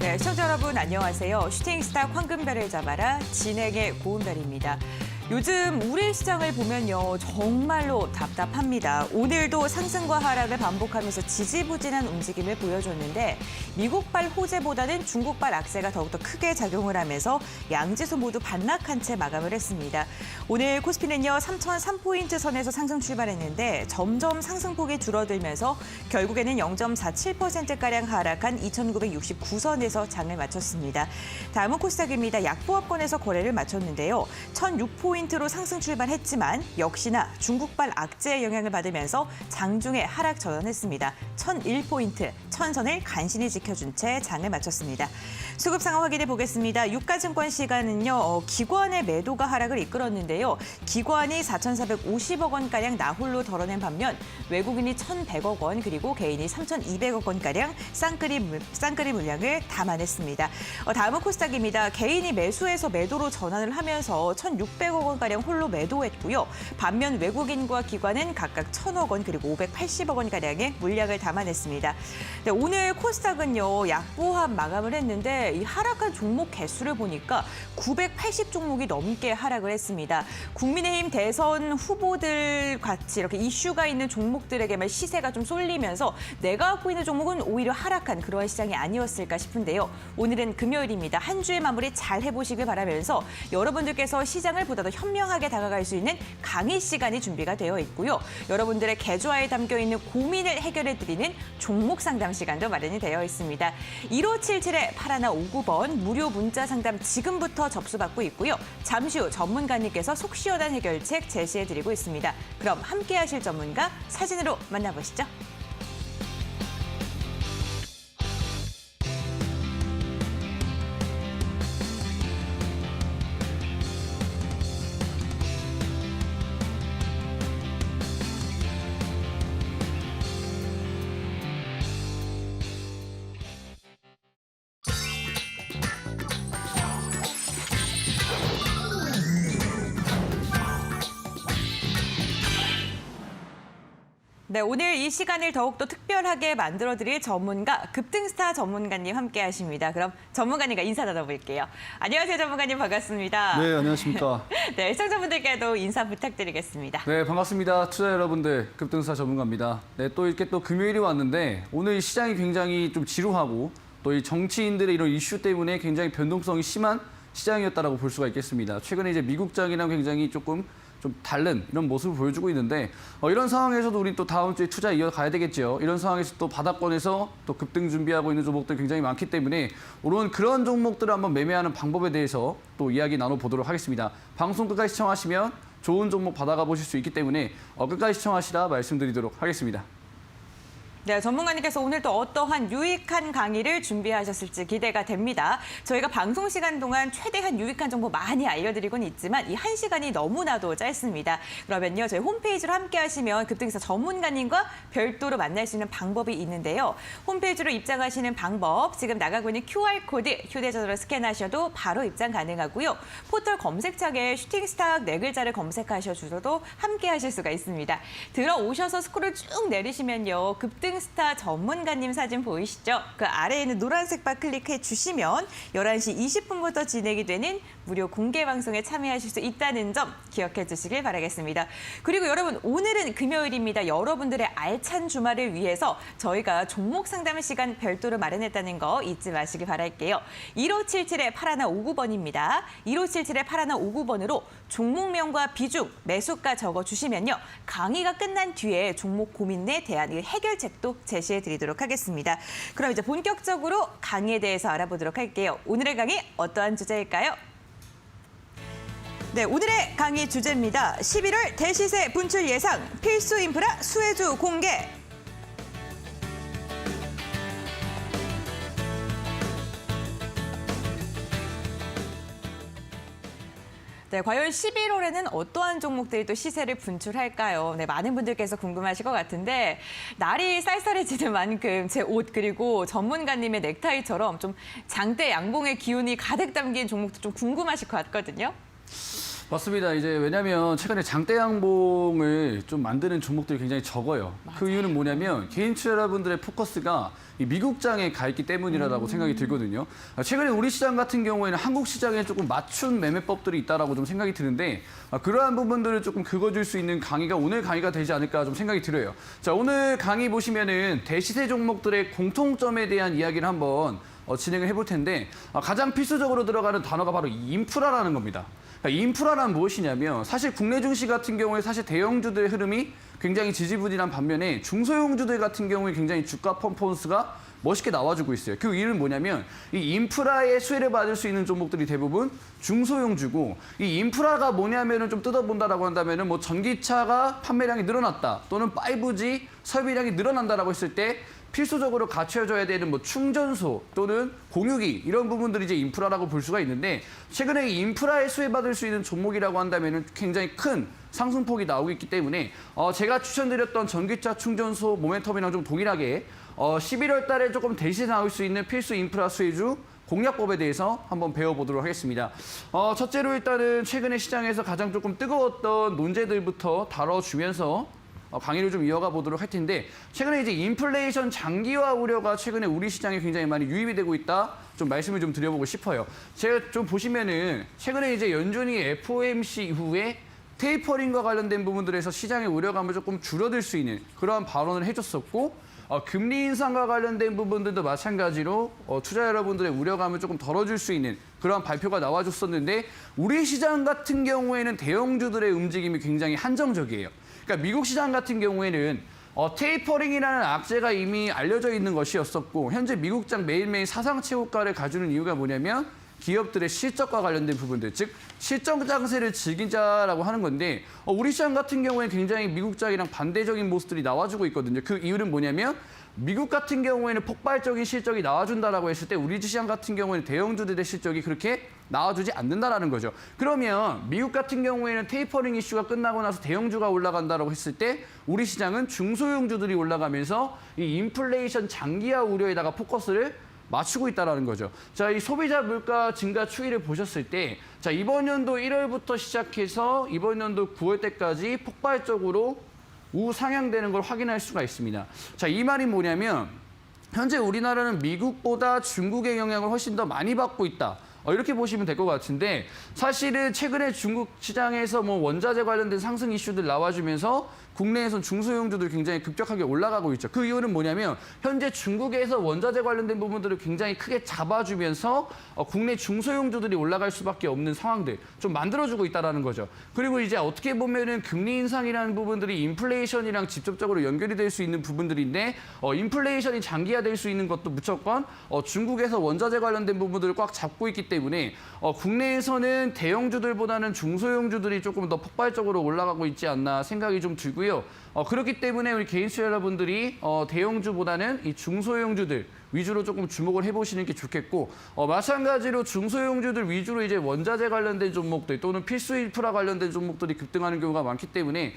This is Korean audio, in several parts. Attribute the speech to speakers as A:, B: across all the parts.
A: 네, 시청자 여러분 안녕하세요. 슈팅스타 황금별을 잡아라 진행의 고은별입니다. 요즘 우리 시장을 보면요, 정말로 답답합니다. 오늘도 상승과 하락을 반복하면서 지지부진한 움직임을 보여줬는데 미국발 호재보다는 중국발 악재가 더욱더 크게 작용을 하면서 양지수 모두 반락한 채 마감을 했습니다. 오늘 코스피는요, 3,003포인트 선에서 상승 출발했는데 점점 상승폭이 줄어들면서 결국에는 0.47%가량 하락한 2,969선에서 장을 마쳤습니다. 다음은 코스닥입니다. 약보합권에서 거래를 마쳤는데요. 1,006포인트 로 상승 출발했지만 역시나 중국발 악재의 영향을 받으면서 장중에 하락 전환했습니다. 1,001포인트, 1,000선을 간신히 지켜준 채 장을 마쳤습니다. 수급 상황 확인해 보겠습니다. 유가증권 시간은요, 기관의 매도가 하락을 이끌었는데요. 기관이 4,450억 원가량 나홀로 덜어낸 반면 외국인이 1,100억 원 그리고 개인이 3,200억 원가량 쌍끌이 물량을 담아냈습니다. 다음은 코스닥입니다. 개인이 매수해서 매도로 전환을 하면서 1,600억 원가량 홀로 매도했고요. 반면 외국인과 기관은 각각 1,000억 원 그리고 580억 원가량의 물량을 담아냈습니다. 네, 오늘 코스닥은요, 약보합 마감을 했는데 이 하락한 종목 개수를 보니까 980 종목이 넘게 하락을 했습니다. 국민의힘 대선 후보들 같이 이렇게 이슈가 있는 종목들에게만 시세가 좀 쏠리면서 내가 갖고 있는 종목은 오히려 하락한 그러한 시장이 아니었을까 싶은데요. 오늘은 금요일입니다. 한 주의 마무리 잘 해보시길 바라면서 여러분들께서 시장을 보다 더 현명하게 다가갈 수 있는 강의 시간이 준비가 되어 있고요. 여러분들의 계좌에 담겨있는 고민을 해결해드리는 종목 상담 시간도 마련이 되어 있습니다. 1577-8159번 무료 문자 상담 지금부터 접수받고 있고요. 잠시 후 전문가님께서 속 시원한 해결책 제시해드리고 있습니다. 그럼 함께 하실 전문가 사진으로 만나보시죠. 네, 오늘 이 시간을 더욱더 특별하게 만들어드릴 전문가, 급등스타 전문가님 함께 하십니다. 그럼 전문가님과 인사 나눠볼게요. 안녕하세요, 전문가님. 반갑습니다.
B: 네, 안녕하십니까.
A: 네, 시청자분들께도 인사 부탁드리겠습니다.
B: 네, 반갑습니다. 투자 여러분들, 급등스타 전문가입니다. 네, 또 이렇게 또 금요일이 왔는데 오늘 시장이 굉장히 좀 지루하고 또 이 정치인들의 이런 이슈 때문에 굉장히 변동성이 심한 시장이었다라고 볼 수가 있겠습니다. 최근에 이제 미국장이랑 굉장히 좀 다른 이런 모습을 보여주고 있는데 이런 상황에서도 우리 또 다음 주에 투자 이어가야 되겠죠. 이런 상황에서 또 바닥권에서 또 급등 준비하고 있는 종목들 굉장히 많기 때문에 오늘 그런 종목들을 한번 매매하는 방법에 대해서 또 이야기 나눠보도록 하겠습니다. 방송 끝까지 시청하시면 좋은 종목 받아가 보실 수 있기 때문에 끝까지 시청하시라 말씀드리도록 하겠습니다.
A: 네, 전문가님께서 오늘 또 어떠한 유익한 강의를 준비하셨을지 기대가 됩니다. 저희가 방송 시간 동안 최대한 유익한 정보 많이 알려드리고는 있지만 이 1시간이 너무나도 짧습니다. 그러면요, 저희 홈페이지로 함께 하시면 급등사 전문가님과 별도로 만날 수 있는 방법이 있는데요. 홈페이지로 입장하시는 방법, 지금 나가고 있는 QR코드 휴대전화로 스캔하셔도 바로 입장 가능하고요. 포털 검색창에 슈팅스타 네 글자를 검색하셔 주셔도 함께 하실 수가 있습니다. 들어오셔서 스크롤 쭉 내리시면요, 급등스타 전문가님 사진 보이시죠? 그 아래에 있는 노란색 바 클릭해 주시면 11시 20분부터 진행이 되는 무료 공개 방송에 참여하실 수 있다는 점 기억해 주시길 바라겠습니다. 그리고 여러분, 오늘은 금요일입니다. 여러분들의 알찬 주말을 위해서 저희가 종목 상담 시간 별도로 마련했다는 거 잊지 마시길 바랄게요. 1577-8159번입니다. 1577-8159번으로 종목명과 비중, 매수가 적어주시면요, 강의가 끝난 뒤에 종목 고민에 대한 해결책도 제시해드리도록 하겠습니다. 그럼 이제 본격적으로 강의에 대해서 알아보도록 할게요. 오늘의 강의 어떠한 주제일까요? 네, 오늘의 강의 주제입니다. 11월 대시세 분출 예상, 필수 인프라 수혜주 공개. 네, 과연 11월에는 어떠한 종목들이 또 시세를 분출할까요? 네, 많은 분들께서 궁금하실 것 같은데 날이 쌀쌀해지는 만큼 제 옷 그리고 전문가님의 넥타이처럼 좀 장대 양봉의 기운이 가득 담긴 종목도 좀 궁금하실 것 같거든요.
B: 맞습니다. 이제 왜냐하면 최근에 장대 양봉을 좀 만드는 종목들이 굉장히 적어요. 그 이유는 뭐냐면 개인 투자자분들의 포커스가 이 미국장에 가 있기 때문이라고 생각이 들거든요. 최근에 우리 시장 같은 경우에는 한국 시장에 조금 맞춘 매매법들이 있다라고 좀 생각이 드는데 그러한 부분들을 조금 긁어줄 수 있는 강의가 오늘 강의가 되지 않을까 좀 생각이 들어요. 자, 오늘 강의 보시면은 대시세 종목들의 공통점에 대한 이야기를 한번 진행을 해볼 텐데 가장 필수적으로 들어가는 단어가 바로 인프라라는 겁니다. 그러니까 인프라란 무엇이냐면 사실 국내 증시 같은 경우에 사실 대형주들의 흐름이 굉장히 지지부진한 반면에 중소형주들 같은 경우에 굉장히 주가 퍼포먼스가 멋있게 나와주고 있어요. 그 이유는 뭐냐면 이 인프라의 수혜를 받을 수 있는 종목들이 대부분 중소형주고 이 인프라가 뭐냐면은 좀 뜯어본다라고 한다면은 뭐 전기차가 판매량이 늘어났다 또는 5G 설비량이 늘어난다라고 했을 때 필수적으로 갖춰져야 되는 뭐 충전소 또는 공유기 이런 부분들이 이제 인프라라고 볼 수가 있는데 최근에 이 인프라에 수혜받을 수 있는 종목이라고 한다면 굉장히 큰 상승폭이 나오고 있기 때문에 제가 추천드렸던 전기차 충전소 모멘텀이랑 좀 동일하게 11월 달에 조금 대시에 나올 수 있는 필수 인프라 수혜주 공략법에 대해서 한번 배워보도록 하겠습니다. 첫째로 일단은 최근에 시장에서 가장 조금 뜨거웠던 논제들부터 다뤄주면서 강의를 좀 이어가 보도록 할 텐데 최근에 이제 인플레이션 장기화 우려가 최근에 우리 시장에 굉장히 많이 유입이 되고 있다. 좀 말씀을 좀 드려보고 싶어요. 제가 좀 보시면은 최근에 이제 연준이 FOMC 이후에 테이퍼링과 관련된 부분들에서 시장의 우려감을 조금 줄어들 수 있는 그러한 발언을 해줬었고 금리 인상과 관련된 부분들도 마찬가지로 투자 여러분들의 우려감을 조금 덜어줄 수 있는 그러한 발표가 나와줬었는데 우리 시장 같은 경우에는 대형주들의 움직임이 굉장히 한정적이에요. 그러니까 미국 시장 같은 경우에는 테이퍼링이라는 악재가 이미 알려져 있는 것이었었고 현재 미국장 매일매일 사상 최고가를 가주는 이유가 뭐냐면 기업들의 실적과 관련된 부분들, 즉 실적 장세를 즐기자라고 하는 건데 우리 시장 같은 경우에 굉장히 미국장이랑 반대적인 모습들이 나와주고 있거든요. 그 이유는 뭐냐면 미국 같은 경우에는 폭발적인 실적이 나와준다라고 했을 때 우리 시장 같은 경우에는 대형주들의 실적이 그렇게 나와주지 않는다라는 거죠. 그러면 미국 같은 경우에는 테이퍼링 이슈가 끝나고 나서 대형주가 올라간다라고 했을 때 우리 시장은 중소형주들이 올라가면서 이 인플레이션 장기화 우려에다가 포커스를 맞추고 있다는 거죠. 자, 이 소비자 물가 증가 추이를 보셨을 때, 자, 이번 연도 1월부터 시작해서 이번 연도 9월 때까지 폭발적으로 우상향되는 걸 확인할 수가 있습니다. 자, 이 말이 뭐냐면, 현재 우리나라는 미국보다 중국의 영향을 훨씬 더 많이 받고 있다. 이렇게 보시면 될 것 같은데 사실은 최근에 중국 시장에서 뭐 원자재 관련된 상승 이슈들 나와주면서 국내에선 중소형주들 굉장히 급격하게 올라가고 있죠. 그 이유는 뭐냐면 현재 중국에서 원자재 관련된 부분들을 굉장히 크게 잡아주면서 국내 중소형주들이 올라갈 수밖에 없는 상황들 좀 만들어주고 있다는 거죠. 그리고 이제 어떻게 보면은 금리 인상이라는 부분들이 인플레이션이랑 직접적으로 연결이 될 수 있는 부분들인데 인플레이션이 장기화될 수 있는 것도 무조건 중국에서 원자재 관련된 부분들을 꽉 잡고 있기 때문에 국내에서는 대형주들보다는 중소형주들이 조금 더 폭발적으로 올라가고 있지 않나 생각이 좀 들고요. 그렇기 때문에 우리 개인 투자 여러분들이 대형주보다는 이 중소형주들 위주로 조금 주목을 해보시는 게 좋겠고 마찬가지로 중소형주들 위주로 이제 원자재 관련된 종목들 또는 필수 인프라 관련된 종목들이 급등하는 경우가 많기 때문에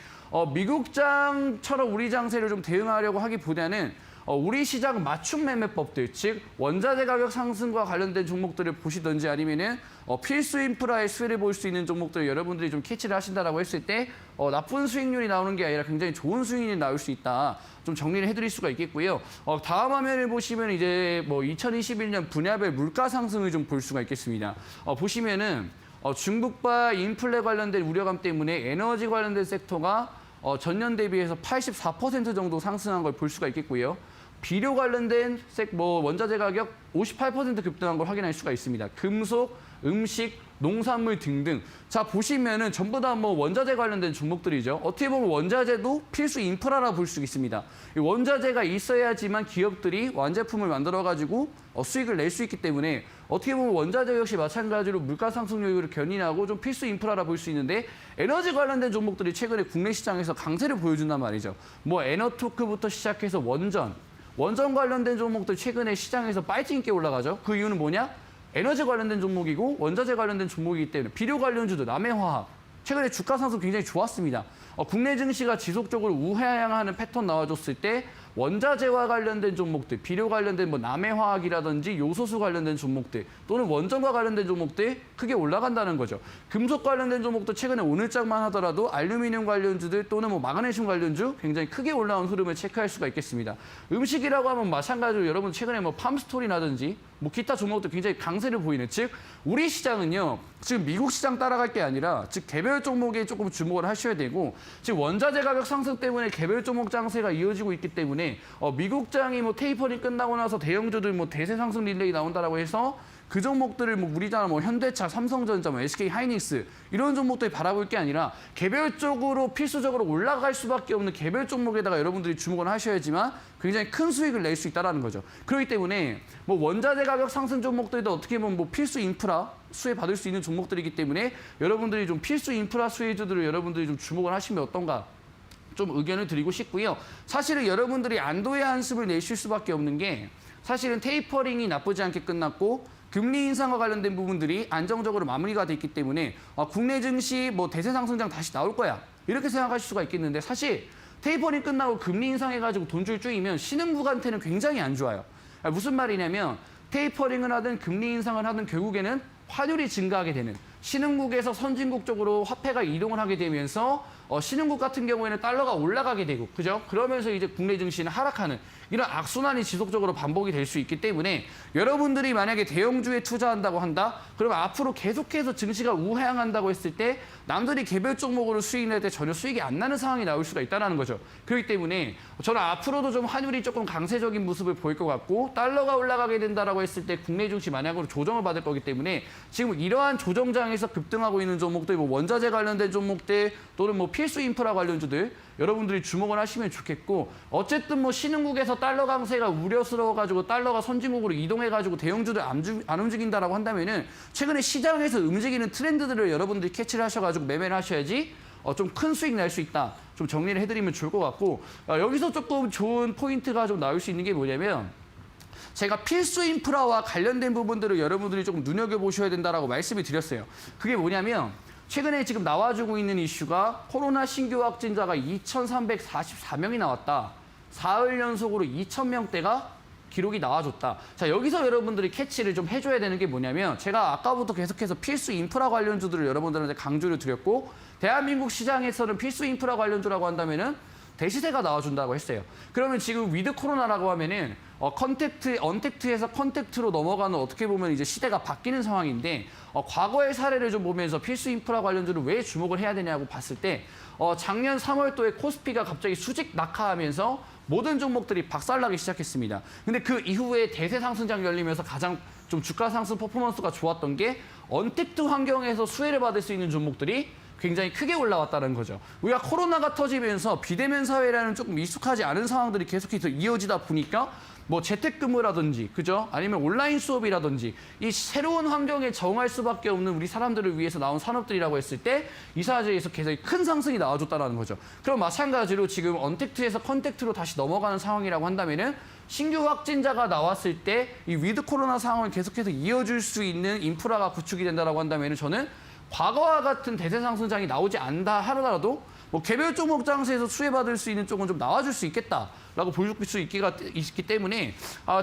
B: 미국장처럼 우리 장세를 좀 대응하려고 하기보다는 우리 시장 맞춤 매매법들, 즉 원자재 가격 상승과 관련된 종목들을 보시든지 아니면은 필수 인프라의 수혜를 볼 수 있는 종목들을 여러분들이 좀 캐치를 하신다라고 했을 때 나쁜 수익률이 나오는 게 아니라 굉장히 좋은 수익률이 나올 수 있다. 좀 정리를 해드릴 수가 있겠고요. 다음 화면을 보시면 이제 뭐 2021년 분야별 물가 상승을 좀 볼 수가 있겠습니다. 보시면은 중국과 인플레 관련된 우려감 때문에 에너지 관련된 섹터가 전년 대비해서 84% 정도 상승한 걸 볼 수가 있겠고요. 비료 관련된 원자재 가격 58% 급등한 걸 확인할 수가 있습니다. 금속, 음식, 농산물 등등. 자, 보시면은 전부 다 뭐 원자재 관련된 종목들이죠. 어떻게 보면 원자재도 필수 인프라라 볼 수 있습니다. 이 원자재가 있어야지만 기업들이 완제품을 만들어가지고 수익을 낼 수 있기 때문에 어떻게 보면 원자재 역시 마찬가지로 물가 상승 요인을 견인하고 좀 필수 인프라라 볼 수 있는데 에너지 관련된 종목들이 최근에 국내 시장에서 강세를 보여준단 말이죠. 뭐 에너토크부터 시작해서 원전 관련된 종목들 최근에 시장에서 파이팅 있게 올라가죠. 그 이유는 뭐냐? 에너지 관련된 종목이고 원자재 관련된 종목이기 때문에 비료 관련주도 남해화학 최근에 주가 상승 굉장히 좋았습니다. 국내 증시가 지속적으로 우하향하는 패턴 나와줬을 때 원자재와 관련된 종목들, 비료 관련된 뭐 남해화학이라든지 요소수 관련된 종목들 또는 원전과 관련된 종목들 크게 올라간다는 거죠. 금속 관련된 종목도 최근에 오늘장만 하더라도 알루미늄 관련주들 또는 뭐 마그네슘 관련주 굉장히 크게 올라온 흐름을 체크할 수가 있겠습니다. 음식이라고 하면 마찬가지로 여러분 최근에 뭐 팜스토리라든지 뭐 기타 종목도 굉장히 강세를 보이는, 즉 우리 시장은요 지금 미국 시장 따라갈 게 아니라 즉 개별 종목에 조금 주목을 하셔야 되고, 지금 원자재 가격 상승 때문에 개별 종목 장세가 이어지고 있기 때문에 미국장이 뭐 테이퍼링 끝나고 나서 대형주들 뭐 대세 상승 릴레이 나온다라고 해서 그 종목들을 뭐 우리나라 뭐 현대차, 삼성전자, 뭐 SK 하이닉스 이런 종목들이 바라볼 게 아니라 개별적으로 필수적으로 올라갈 수밖에 없는 개별 종목에다가 여러분들이 주목을 하셔야지만 굉장히 큰 수익을 낼 수 있다는 거죠. 그렇기 때문에 뭐 원자재 가격 상승 종목들도 어떻게 보면 뭐 필수 인프라 수혜 받을 수 있는 종목들이기 때문에 여러분들이 좀 필수 인프라 수혜주들을 여러분들이 좀 주목을 하시면 어떤가 좀 의견을 드리고 싶고요. 사실은 여러분들이 안도의 한숨을 내쉴 수밖에 없는 게 사실은 테이퍼링이 나쁘지 않게 끝났고 금리 인상과 관련된 부분들이 안정적으로 마무리가 됐기 때문에 국내 증시 뭐 대세 상승장 다시 나올 거야 이렇게 생각하실 수가 있겠는데, 사실 테이퍼링 끝나고 금리 인상해가지고 돈줄 쪼이면 신흥국한테는 굉장히 안 좋아요. 무슨 말이냐면 테이퍼링을 하든 금리 인상을 하든 결국에는 환율이 증가하게 되는, 신흥국에서 선진국 쪽으로 화폐가 이동을 하게 되면서 신흥국 같은 경우에는 달러가 올라가게 되고, 그죠? 그러면서 이제 국내 증시는 하락하는 이런 악순환이 지속적으로 반복이 될 수 있기 때문에 여러분들이 만약에 대형주에 투자한다고 한다? 그러면 앞으로 계속해서 증시가 우하향한다고 했을 때 남들이 개별 종목으로 수익 낼 때 전혀 수익이 안 나는 상황이 나올 수가 있다는 거죠. 그렇기 때문에 저는 앞으로도 좀 환율이 조금 강세적인 모습을 보일 것 같고, 달러가 올라가게 된다라고 했을 때 국내 증시 만약으로 조정을 받을 거기 때문에 지금 이러한 조정장에서 급등하고 있는 종목들, 뭐 원자재 관련된 종목들 또는 뭐 필수 인프라 관련주들 여러분들이 주목을 하시면 좋겠고, 어쨌든 뭐 신흥국에서 달러 강세가 우려스러워가지고 달러가 선진국으로 이동해가지고 대형주들 안 움직인다라고 한다면은 최근에 시장에서 움직이는 트렌드들을 여러분들이 캐치를 하셔가지고 매매를 하셔야지 좀 큰 수익 낼 수 있다. 좀 정리를 해드리면 좋을 것 같고, 여기서 조금 좋은 포인트가 좀 나올 수 있는 게 뭐냐면, 제가 필수 인프라와 관련된 부분들을 여러분들이 조금 눈여겨보셔야 된다라고 말씀을 드렸어요. 그게 뭐냐면 최근에 지금 나와주고 있는 이슈가 코로나 신규 확진자가 2,344명이 나왔다. 사흘 연속으로 2,000명대가 기록이 나와줬다. 자, 여기서 여러분들이 캐치를 좀 해줘야 되는 게 뭐냐면, 제가 아까부터 계속해서 필수 인프라 관련주들을 여러분들한테 강조를 드렸고, 대한민국 시장에서는 필수 인프라 관련주라고 한다면은 대시세가 나와준다고 했어요. 그러면 지금 위드 코로나라고 하면은 언택트에서 컨택트로 넘어가는, 어떻게 보면 이제 시대가 바뀌는 상황인데, 과거의 사례를 좀 보면서 필수 인프라 관련주를 왜 주목을 해야 되냐고 봤을 때, 작년 3월도에 코스피가 갑자기 수직 낙하하면서 모든 종목들이 박살나기 시작했습니다. 근데 그 이후에 대세 상승장 열리면서 가장 좀 주가 상승 퍼포먼스가 좋았던 게 언택트 환경에서 수혜를 받을 수 있는 종목들이 굉장히 크게 올라왔다는 거죠. 우리가 코로나가 터지면서 비대면 사회라는 조금 익숙하지 않은 상황들이 계속해서 이어지다 보니까 뭐 재택근무라든지, 그죠? 아니면 온라인 수업이라든지 이 새로운 환경에 적응할 수밖에 없는 우리 사람들을 위해서 나온 산업들이라고 했을 때 이 사회에서 계속 큰 상승이 나와줬다는 거죠. 그럼 마찬가지로 지금 언택트에서 컨택트로 다시 넘어가는 상황이라고 한다면은 신규 확진자가 나왔을 때 이 위드 코로나 상황을 계속해서 이어줄 수 있는 인프라가 구축이 된다라고 한다면은 저는 과거와 같은 대세 상승장이 나오지 않다 하더라도 뭐 개별 종목 장세에서 수혜받을 수 있는 쪽은 좀 나와줄 수 있겠다라고 볼 수 있기 때문에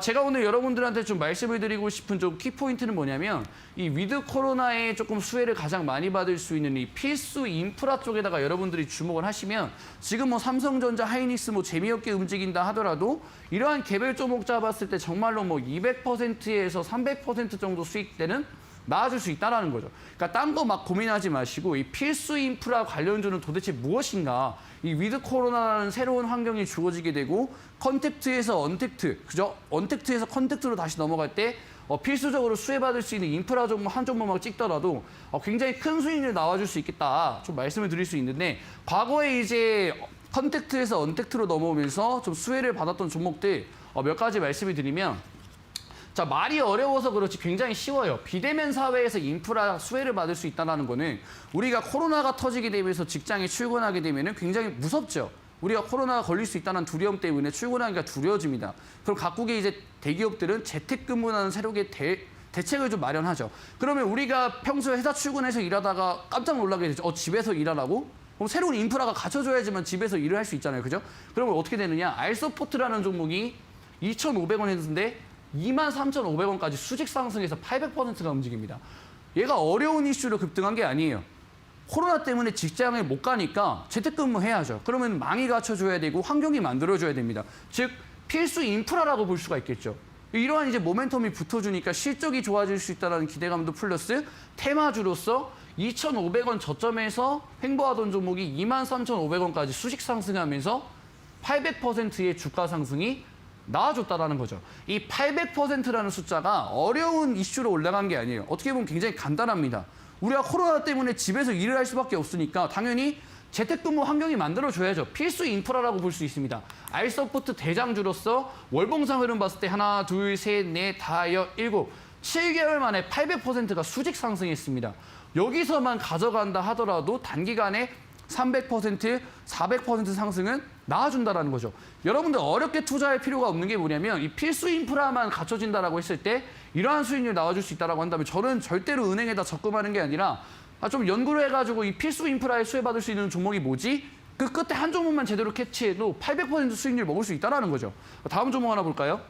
B: 제가 오늘 여러분들한테 좀 말씀을 드리고 싶은 좀 키포인트는 뭐냐면, 이 위드 코로나에 조금 수혜를 가장 많이 받을 수 있는 이 필수 인프라 쪽에다가 여러분들이 주목을 하시면, 지금 뭐 삼성전자, 하이닉스 뭐 재미없게 움직인다 하더라도 이러한 개별 종목 잡았을 때 정말로 뭐 200%에서 300% 정도 수익되는 나아질 수 있다는 거죠. 그러니까 딴 거 막 고민하지 마시고 이 필수 인프라 관련주는 도대체 무엇인가, 이 위드 코로나라는 새로운 환경이 주어지게 되고 컨택트에서 언택트, 그죠? 언택트에서 컨택트로 다시 넘어갈 때 필수적으로 수혜받을 수 있는 인프라 종목 한 종목만 찍더라도 굉장히 큰 수익을 나와줄 수 있겠다 좀 말씀을 드릴 수 있는데, 과거에 이제 컨택트에서 언택트로 넘어오면서 좀 수혜를 받았던 종목들 몇 가지 말씀을 드리면, 자, 말이 어려워서 그렇지 굉장히 쉬워요. 비대면 사회에서 인프라 수혜를 받을 수 있다는 거는 우리가 코로나가 터지게 되면서 직장에 출근하게 되면 굉장히 무섭죠. 우리가 코로나가 걸릴 수 있다는 두려움 때문에 출근하기가 두려워집니다. 그럼 각국의 이제 대기업들은 재택근무라는 새로운 대책을 좀 마련하죠. 그러면 우리가 평소에 회사 출근해서 일하다가 깜짝 놀라게 되죠. 집에서 일하라고? 그럼 새로운 인프라가 갖춰줘야지만 집에서 일을 할 수 있잖아요. 그죠? 그러면 어떻게 되느냐? 알서포트라는 종목이 2,500원 했는데 23,500원까지 수직 상승해서 800%가 움직입니다. 얘가 어려운 이슈로 급등한 게 아니에요. 코로나 때문에 직장을 못 가니까 재택근무 해야죠. 그러면 망이 갖춰줘야 되고 환경이 만들어줘야 됩니다. 즉 필수 인프라라고 볼 수가 있겠죠. 이러한 이제 모멘텀이 붙어주니까 실적이 좋아질 수 있다는 기대감도 플러스 테마주로서 2,500원 저점에서 횡보하던 종목이 23,500원까지 수직 상승하면서 800%의 주가 상승이 나와줬다라는 거죠. 이 800%라는 숫자가 어려운 이슈로 올라간 게 아니에요. 어떻게 보면 굉장히 간단합니다. 우리가 코로나 때문에 집에서 일을 할 수밖에 없으니까 당연히 재택근무 환경이 만들어줘야죠. 필수 인프라라고 볼 수 있습니다. 알서포트 대장주로서 월봉상 흐름 봤을 때 하나, 둘, 셋, 넷, 다, 일곱, 7개월 만에 800%가 수직 상승했습니다. 여기서만 가져간다 하더라도 단기간에 300%, 400% 상승은 나와준다는 거죠. 여러분들 어렵게 투자할 필요가 없는 게 뭐냐면 이 필수 인프라만 갖춰진다라고 했을 때 이러한 수익률 나와줄 수 있다고 한다면 저는 절대로 은행에다 적금하는 게 아니라 좀 연구를 해가지고 이 필수 인프라에 수혜받을 수 있는 종목이 뭐지? 그 끝에 한 종목만 제대로 캐치해도 800% 수익률 먹을 수 있다는 거죠. 다음 종목 하나 볼까요?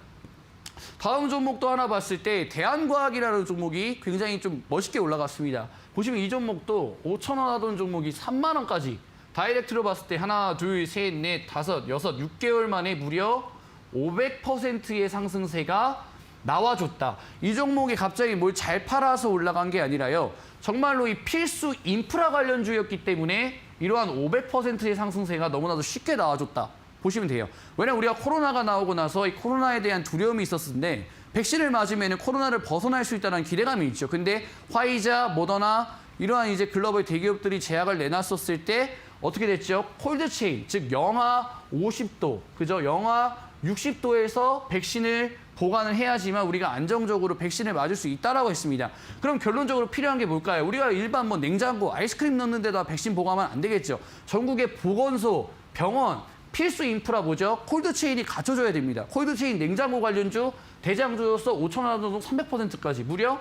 B: 다음 종목도 하나 봤을 때 대한과학이라는 종목이 굉장히 좀 멋있게 올라갔습니다. 보시면 이 종목도 5,000원 하던 종목이 3만 원까지 다이렉트로 봤을 때 하나, 둘, 셋, 넷, 다섯, 여섯, 6개월 만에 무려 500%의 상승세가 나와줬다. 이 종목이 갑자기 뭘 잘 팔아서 올라간 게 아니라요. 정말로 이 필수 인프라 관련주였기 때문에 이러한 500%의 상승세가 너무나도 쉽게 나와줬다. 보시면 돼요. 왜냐면 우리가 코로나가 나오고 나서 이 코로나에 대한 두려움이 있었는데 백신을 맞으면 코로나를 벗어날 수 있다는 기대감이 있죠. 근데 화이자, 모더나 이러한 이제 글로벌 대기업들이 제약을 내놨었을 때 어떻게 됐죠? 콜드체인, 즉 영하 50도, 그죠? 영하 60도에서 백신을 보관을 해야지만 우리가 안정적으로 백신을 맞을 수 있다라고 했습니다. 그럼 결론적으로 필요한 게 뭘까요? 우리가 일반 뭐 냉장고, 아이스크림 넣는 데다 백신 보관하면 안 되겠죠. 전국의 보건소, 병원, 필수 인프라 뭐죠? 콜드체인이 갖춰줘야 됩니다. 콜드체인 냉장고 관련주 대장주로서 5,000원 정도 300%까지 무려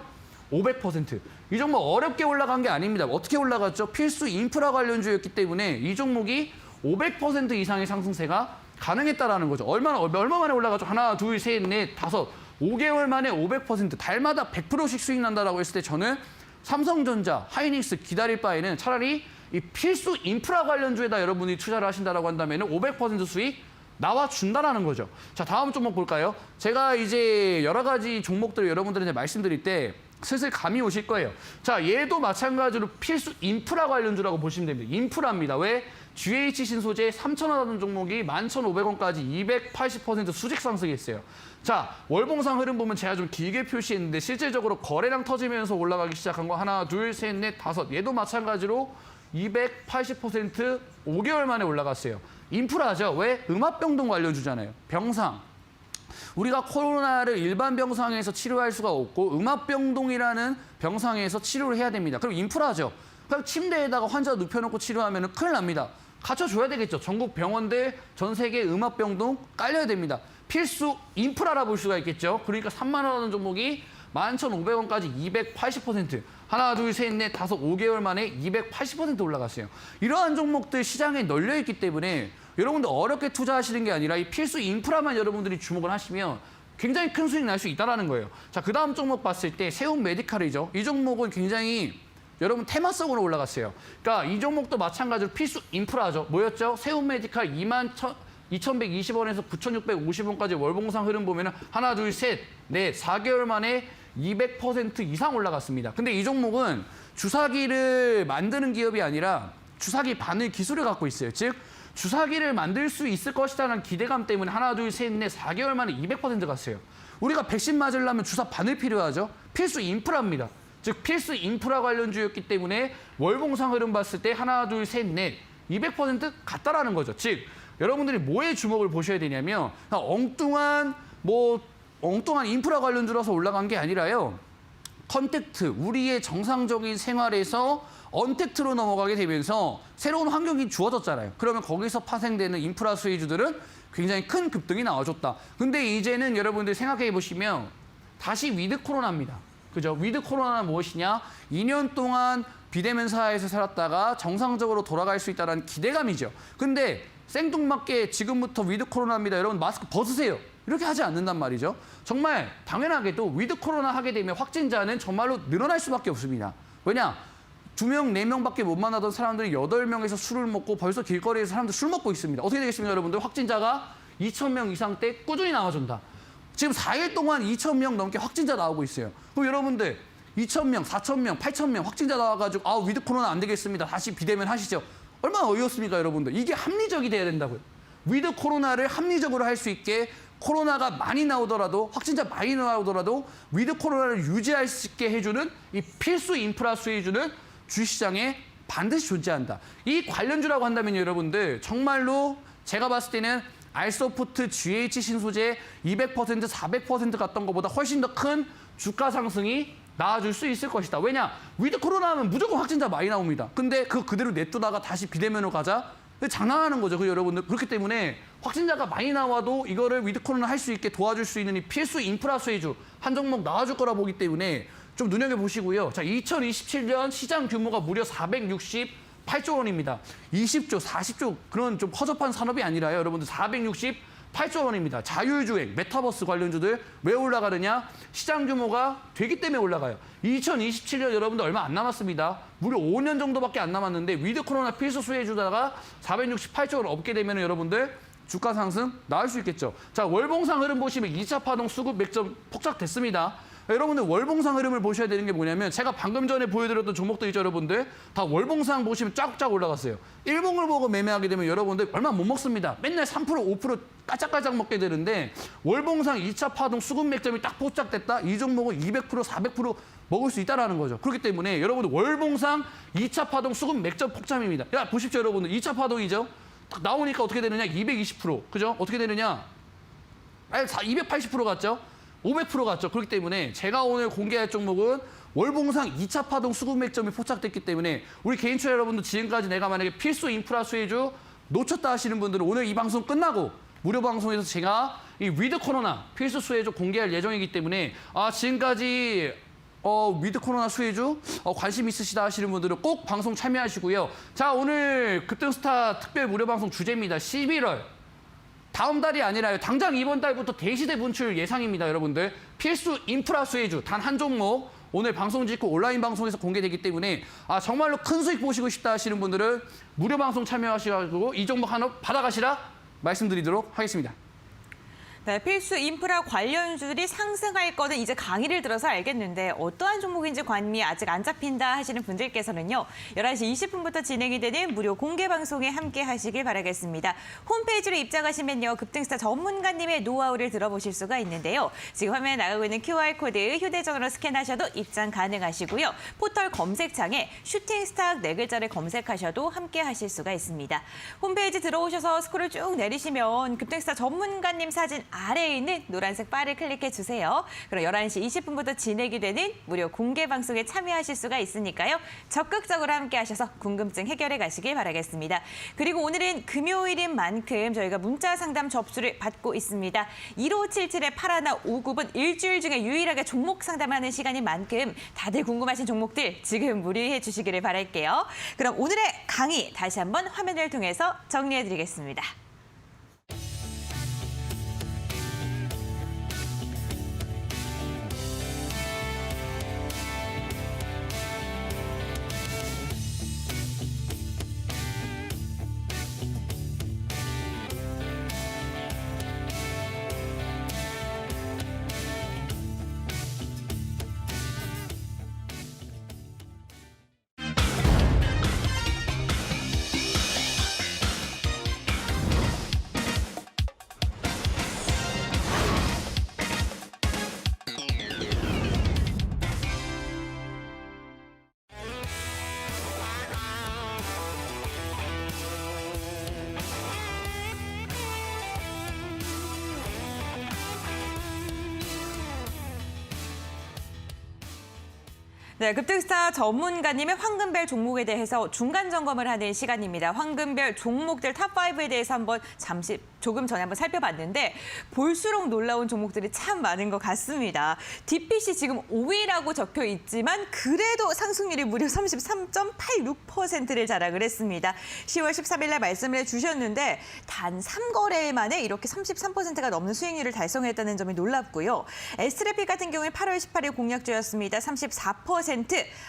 B: 500%. 이 종목 어렵게 올라간 게 아닙니다. 어떻게 올라갔죠? 필수 인프라 관련주였기 때문에 이 종목이 500% 이상의 상승세가 가능했다라는 거죠. 얼마 만에 올라갔죠? 하나, 둘, 셋, 넷, 다섯, 5개월 만에 500%, 달마다 100%씩 수익 난다라고 했을 때 저는 삼성전자, 하이닉스 기다릴 바에는 차라리 이 필수 인프라 관련주에다 여러분이 투자를 하신다라고 한다면 500% 수익 나와준다라는 거죠. 자, 다음 종목 볼까요? 제가 이제 여러 가지 종목들을 여러분들한테 말씀드릴 때 슬슬 감이 오실 거예요. 자, 얘도 마찬가지로 필수 인프라 관련주라고 보시면 됩니다. 인프라입니다. 왜? GH 신소재 3,000원 하던 종목이 11,500원까지 280% 수직 상승했어요. 자, 월봉상 흐름 보면 제가 좀 길게 표시했는데 실질적으로 거래량 터지면서 올라가기 시작한 거 하나, 둘, 셋, 넷, 다섯. 얘도 마찬가지로 280% 5개월 만에 올라갔어요. 인프라죠. 왜? 음압병동 관련주잖아요. 병상. 우리가 코로나를 일반 병상에서 치료할 수가 없고 음압병동이라는 병상에서 치료를 해야 됩니다. 그럼 인프라죠. 그럼 침대에다가 환자 눕혀놓고 치료하면 큰일 납니다. 갖춰줘야 되겠죠. 전국 병원들, 전 세계 음압병동 깔려야 됩니다. 필수 인프라라 볼 수가 있겠죠. 그러니까 3만 원 하는 종목이 11,500원까지 280%. 하나, 둘, 셋, 넷, 다섯, 5개월 만에 280% 올라갔어요. 이러한 종목들 시장에 널려있기 때문에 여러분들 어렵게 투자하시는 게 아니라 이 필수 인프라만 여러분들이 주목을 하시면 굉장히 큰 수익 날 수 있다는 거예요. 자, 그 다음 종목 봤을 때 세움 메디칼이죠. 이 종목은 굉장히 여러분 테마성으로 올라갔어요. 그러니까 이 종목도 마찬가지로 필수 인프라죠. 뭐였죠? 세움 메디칼 21,120원에서 9,650원까지 월봉상 흐름 보면 하나, 둘, 셋, 넷, 4개월 만에 200% 이상 올라갔습니다. 근데 이 종목은 주사기를 만드는 기업이 아니라 주사기 바늘 기술을 갖고 있어요. 즉 주사기를 만들 수 있을 것이라는 기대감 때문에 하나, 둘, 셋, 넷, 4개월 만에 200% 갔어요. 우리가 백신 맞으려면 주사 바늘 필요하죠. 필수 인프라입니다. 즉 필수 인프라 관련주였기 때문에 월봉상 흐름 봤을 때 하나, 둘, 셋, 넷, 200% 갔다라는 거죠. 즉 여러분들이 뭐에 주목을 보셔야 되냐면 엉뚱한 인프라 관련주라서 올라간 게 아니라요. 컨택트, 우리의 정상적인 생활에서 언택트로 넘어가게 되면서 새로운 환경이 주어졌잖아요. 그러면 거기서 파생되는 인프라 수혜주들은 굉장히 큰 급등이 나와줬다. 근데 이제는 여러분들 생각해 보시면 다시 위드 코로나입니다. 그죠? 위드 코로나는 무엇이냐? 2년 동안 비대면 사회에서 살았다가 정상적으로 돌아갈 수 있다는 기대감이죠. 근데 생뚱맞게 지금부터 위드 코로나입니다. 여러분 마스크 벗으세요. 이렇게 하지 않는단 말이죠. 정말 당연하게도 위드 코로나 하게 되면 확진자는 정말로 늘어날 수밖에 없습니다. 왜냐? 2명, 4명밖에 못 만나던 사람들이 8명에서 술을 먹고 벌써 길거리에서 사람들 술 먹고 있습니다. 어떻게 되겠습니까, 여러분들? 확진자가 2,000명 이상대 꾸준히 나와준다. 지금 4일 동안 2,000명 넘게 확진자 나오고 있어요. 그럼 여러분들 2,000명, 4,000명, 8,000명 확진자 나와가지고 위드 코로나 안 되겠습니다. 다시 비대면 하시죠. 얼마나 어이없습니까, 여러분들? 이게 합리적이 돼야 된다고요. 위드 코로나를 합리적으로 할 수 있게 코로나가 많이 나오더라도 확진자 많이 나오더라도 위드 코로나를 유지할 수 있게 해주는 이 필수 인프라 수혜주는 주시장에 반드시 존재한다. 이 관련주라고 한다면 여러분들 정말로 제가 봤을 때는 알소프트, GH 신소재 200%, 400% 갔던 것보다 훨씬 더 큰 주가 상승이 나와줄 수 있을 것이다. 왜냐? 위드 코로나 하면 무조건 확진자 많이 나옵니다. 근데 그대로 냅두다가 다시 비대면으로 가자? 장난하는 거죠. 그 여러분들. 그렇기 때문에 확진자가 많이 나와도 이거를 위드 코로나 할 수 있게 도와줄 수 있는 이 필수 인프라 수혜주 한 종목 나와줄 거라 보기 때문에 좀 눈여겨보시고요. 자, 2027년 시장 규모가 무려 468조 원입니다. 20조, 40조 그런 좀 허접한 산업이 아니라요. 여러분들 468조 원입니다. 자율주행, 메타버스 관련주들 왜 올라가느냐? 시장 규모가 되기 때문에 올라가요. 2027년 여러분들 얼마 안 남았습니다. 무려 5년 정도밖에 안 남았는데 위드 코로나 필수 수혜주다가 468조 원 얻게 되면 여러분들 주가 상승 나올 수 있겠죠. 자, 월봉상 흐름 보시면 2차 파동 수급 맥점 폭삭됐습니다. 여러분들 월봉상 흐름을 보셔야 되는 게 뭐냐면 제가 방금 전에 보여드렸던 종목들 있죠, 여러분들. 다 월봉상 보시면 쫙쫙 올라갔어요. 일봉을 보고 매매하게 되면 여러분들 얼마 못 먹습니다. 맨날 3%, 5% 까짝까짝 먹게 되는데 월봉상 2차 파동 수급 맥점이 딱 포착됐다. 이 종목은 200%, 400% 먹을 수 있다라는 거죠. 그렇기 때문에 여러분들 월봉상 2차 파동 수급 맥점 폭점입니다. 야, 보십시오, 여러분들. 2차 파동이죠. 딱 나오니까 어떻게 되느냐? 220%. 그죠? 어떻게 되느냐? 280% 갔죠? 500% 갔죠. 그렇기 때문에 제가 오늘 공개할 종목은 월봉상 2차 파동 수급 맥점이 포착됐기 때문에 우리 개인 투자 여러분들 지금까지 내가 만약에 필수 인프라 수혜주 놓쳤다 하시는 분들은 오늘 이 방송 끝나고 무료 방송에서 제가 이 위드 코로나 필수 수혜주 공개할 예정이기 때문에 지금까지 위드 코로나 수혜주 관심 있으시다 하시는 분들은 꼭 방송 참여하시고요. 자, 오늘 급등스타 특별 무료 방송 주제입니다. 11월. 다음 달이 아니라요. 당장 이번 달부터 대시대 분출 예상입니다, 여러분들. 필수 인프라 수혜주 단 한 종목 오늘 방송 짓고 온라인 방송에서 공개되기 때문에 정말로 큰 수익 보시고 싶다 하시는 분들은 무료 방송 참여하셔가지고 이 종목 하나 받아가시라 말씀드리도록 하겠습니다.
A: 네, 필수 인프라 관련주들이 상승할 거는 이제 강의를 들어서 알겠는데 어떠한 종목인지 관심이 아직 안 잡힌다 하시는 분들께서는요. 11시 20분부터 진행이 되는 무료 공개 방송에 함께 하시길 바라겠습니다. 홈페이지로 입장하시면요. 급등스타 전문가님의 노하우를 들어보실 수가 있는데요. 지금 화면에 나가고 있는 QR코드 휴대전화로 스캔하셔도 입장 가능하시고요. 포털 검색창에 슈팅스탁 4글자를 검색하셔도 함께 하실 수가 있습니다. 홈페이지 들어오셔서 스크롤 쭉 내리시면 급등스타 전문가님 사진 아래에 있는 노란색 바를 클릭해 주세요. 그럼 11시 20분부터 진행이 되는 무료 공개 방송에 참여하실 수가 있으니까요. 적극적으로 함께 하셔서 궁금증 해결해 가시길 바라겠습니다. 그리고 오늘은 금요일인 만큼 저희가 문자 상담 접수를 받고 있습니다. 1577의 8159은 일주일 중에 유일하게 종목 상담하는 시간인 만큼 다들 궁금하신 종목들 지금 문의해 주시기를 바랄게요. 그럼 오늘의 강의 다시 한번 화면을 통해서 정리해 드리겠습니다. 네, 급등스타 전문가님의 황금별 종목에 대해서 중간 점검을 하는 시간입니다. 황금별 종목들 탑5에 대해서 조금 전에 한번 살펴봤는데 볼수록 놀라운 종목들이 참 많은 것 같습니다. DPC 지금 5위라고 적혀 있지만 그래도 상승률이 무려 33.86%를 자랑을 했습니다. 10월 13일 날 말씀을 해주셨는데 단 3거래 만에 이렇게 33%가 넘는 수익률을 달성했다는 점이 놀랍고요. 에스트래픽 같은 경우에 8월 18일 공략주였습니다. 34%,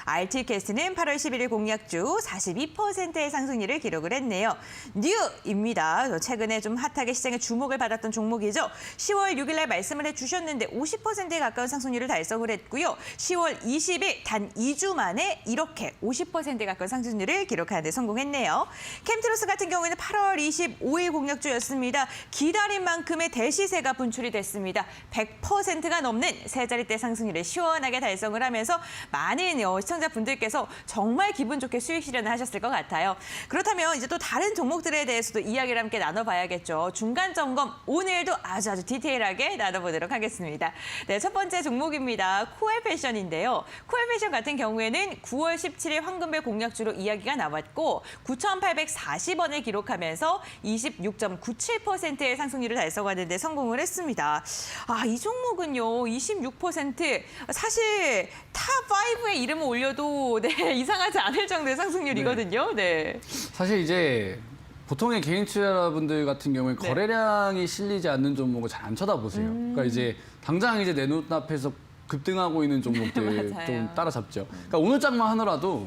A: RT캐스트는 8월 11일 공략주 42%의 상승률을 기록을 했네요. 뉴입니다. 최근에 좀 핫하게 시장에 주목을 받았던 종목이죠. 10월 6일 날 말씀을 해주셨는데 50%에 가까운 상승률을 달성을 했고요. 10월 20일 단 2주 만에 이렇게 50%에 가까운 상승률을 기록하는 데 성공했네요. 캠트로스 같은 경우에는 8월 25일 공략주였습니다. 기다린 만큼의 대시세가 분출이 됐습니다. 100%가 넘는 세 자릿대 상승률을 시원하게 달성을 하면서 많은 시청자분들께서 정말 기분 좋게 수익 실현을 하셨을 것 같아요. 그렇다면 이제 또 다른 종목들에 대해서도 이야기를 함께 나눠봐야겠죠. 중간 점검 오늘도 아주 디테일하게 나눠보도록 하겠습니다. 네, 첫 번째 종목입니다. 코엘 패션인데요. 코엘 패션 같은 경우에는 9월 17일 황금별 공략주로 이야기가 나왔고 9,840원을 기록하면서 26.97%의 상승률을 달성하는 데 성공을 했습니다. 이 종목은요. 26% 사실 탑5에 이름을 올려도 이상하지 않을 정도의 상승률이거든요. 네.
B: 사실 이제 보통의 개인 투자자분들 같은 경우에
A: 네.
B: 거래량이 실리지 않는 종목을 잘 안 쳐다보세요. 그러니까 이제 당장 이제 내 눈앞에서 급등하고 있는 종목들
A: 맞아요.
B: 좀 따라잡죠. 그러니까 오늘 장만 하더라도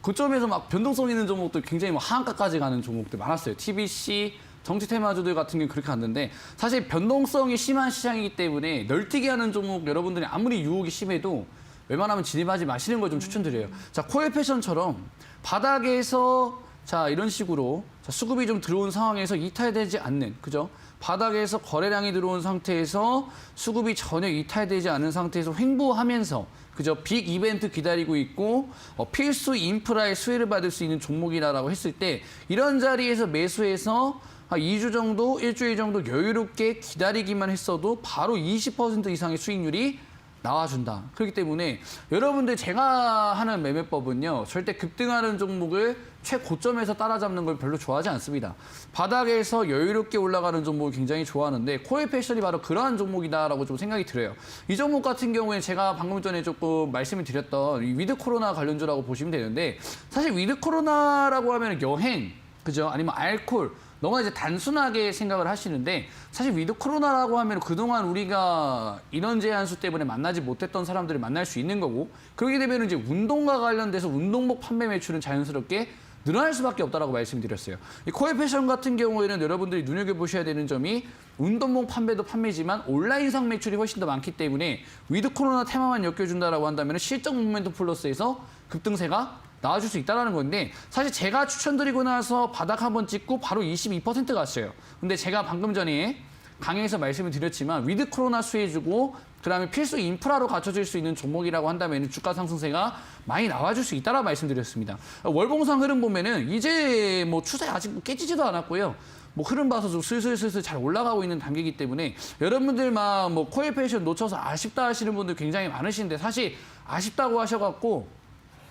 B: 고점에서 막 변동성 있는 종목들 굉장히 하한가까지 가는 종목들 많았어요. TBC, 정치 테마주들 같은 경우는 그렇게 갔는데 사실 변동성이 심한 시장이기 때문에 널뛰기 하는 종목 여러분들이 아무리 유혹이 심해도 웬만하면 진입하지 마시는 걸 좀 추천드려요. 자, 코엘 패션처럼 바닥에서 자, 이런 식으로 수급이 좀 들어온 상황에서 이탈되지 않는, 그죠? 바닥에서 거래량이 들어온 상태에서 수급이 전혀 이탈되지 않은 상태에서 횡보하면서, 그죠? 빅 이벤트 기다리고 있고 필수 인프라의 수혜를 받을 수 있는 종목이라고 했을 때 이런 자리에서 매수해서 한 2주 정도, 일주일 정도 여유롭게 기다리기만 했어도 바로 20% 이상의 수익률이 나와준다. 그렇기 때문에 여러분들 제가 하는 매매법은요. 절대 급등하는 종목을 최고점에서 따라잡는 걸 별로 좋아하지 않습니다. 바닥에서 여유롭게 올라가는 종목을 굉장히 좋아하는데 코엘 패션이 바로 그러한 종목이다라고 좀 생각이 들어요. 이 종목 같은 경우에 제가 방금 전에 조금 말씀을 드렸던 이 위드 코로나 관련주라고 보시면 되는데 사실 위드 코로나라고 하면 여행, 그죠? 아니면 알코올 너무 이제 단순하게 생각을 하시는데 사실 위드 코로나라고 하면 그동안 우리가 인원 제한수 때문에 만나지 못했던 사람들을 만날 수 있는 거고 그렇게 되면 이제 운동과 관련돼서 운동복 판매 매출은 자연스럽게 늘어날 수밖에 없다라고 말씀드렸어요. 이 코엘 패션 같은 경우에는 여러분들이 눈여겨보셔야 되는 점이 운동복 판매도 판매지만 온라인상 매출이 훨씬 더 많기 때문에 위드 코로나 테마만 엮여준다라고 한다면 실적 모멘텀 플러스에서 급등세가 나와줄 수 있다는 건데 사실 제가 추천드리고 나서 바닥 한번 찍고 바로 22% 갔어요. 근데 제가 방금 전에 강의에서 말씀을 드렸지만 위드 코로나 수혜주고 그다음에 필수 인프라로 갖춰질 수 있는 종목이라고 한다면 주가 상승세가 많이 나와줄 수 있다라고 말씀드렸습니다. 월봉상 흐름 보면은 이제 뭐 추세 아직 깨지지도 않았고요. 뭐 흐름 봐서 좀 슬슬 잘 올라가고 있는 단계이기 때문에 여러분들 막 뭐 코엘 패션 놓쳐서 아쉽다 하시는 분들 굉장히 많으신데 사실 아쉽다고 하셔갖고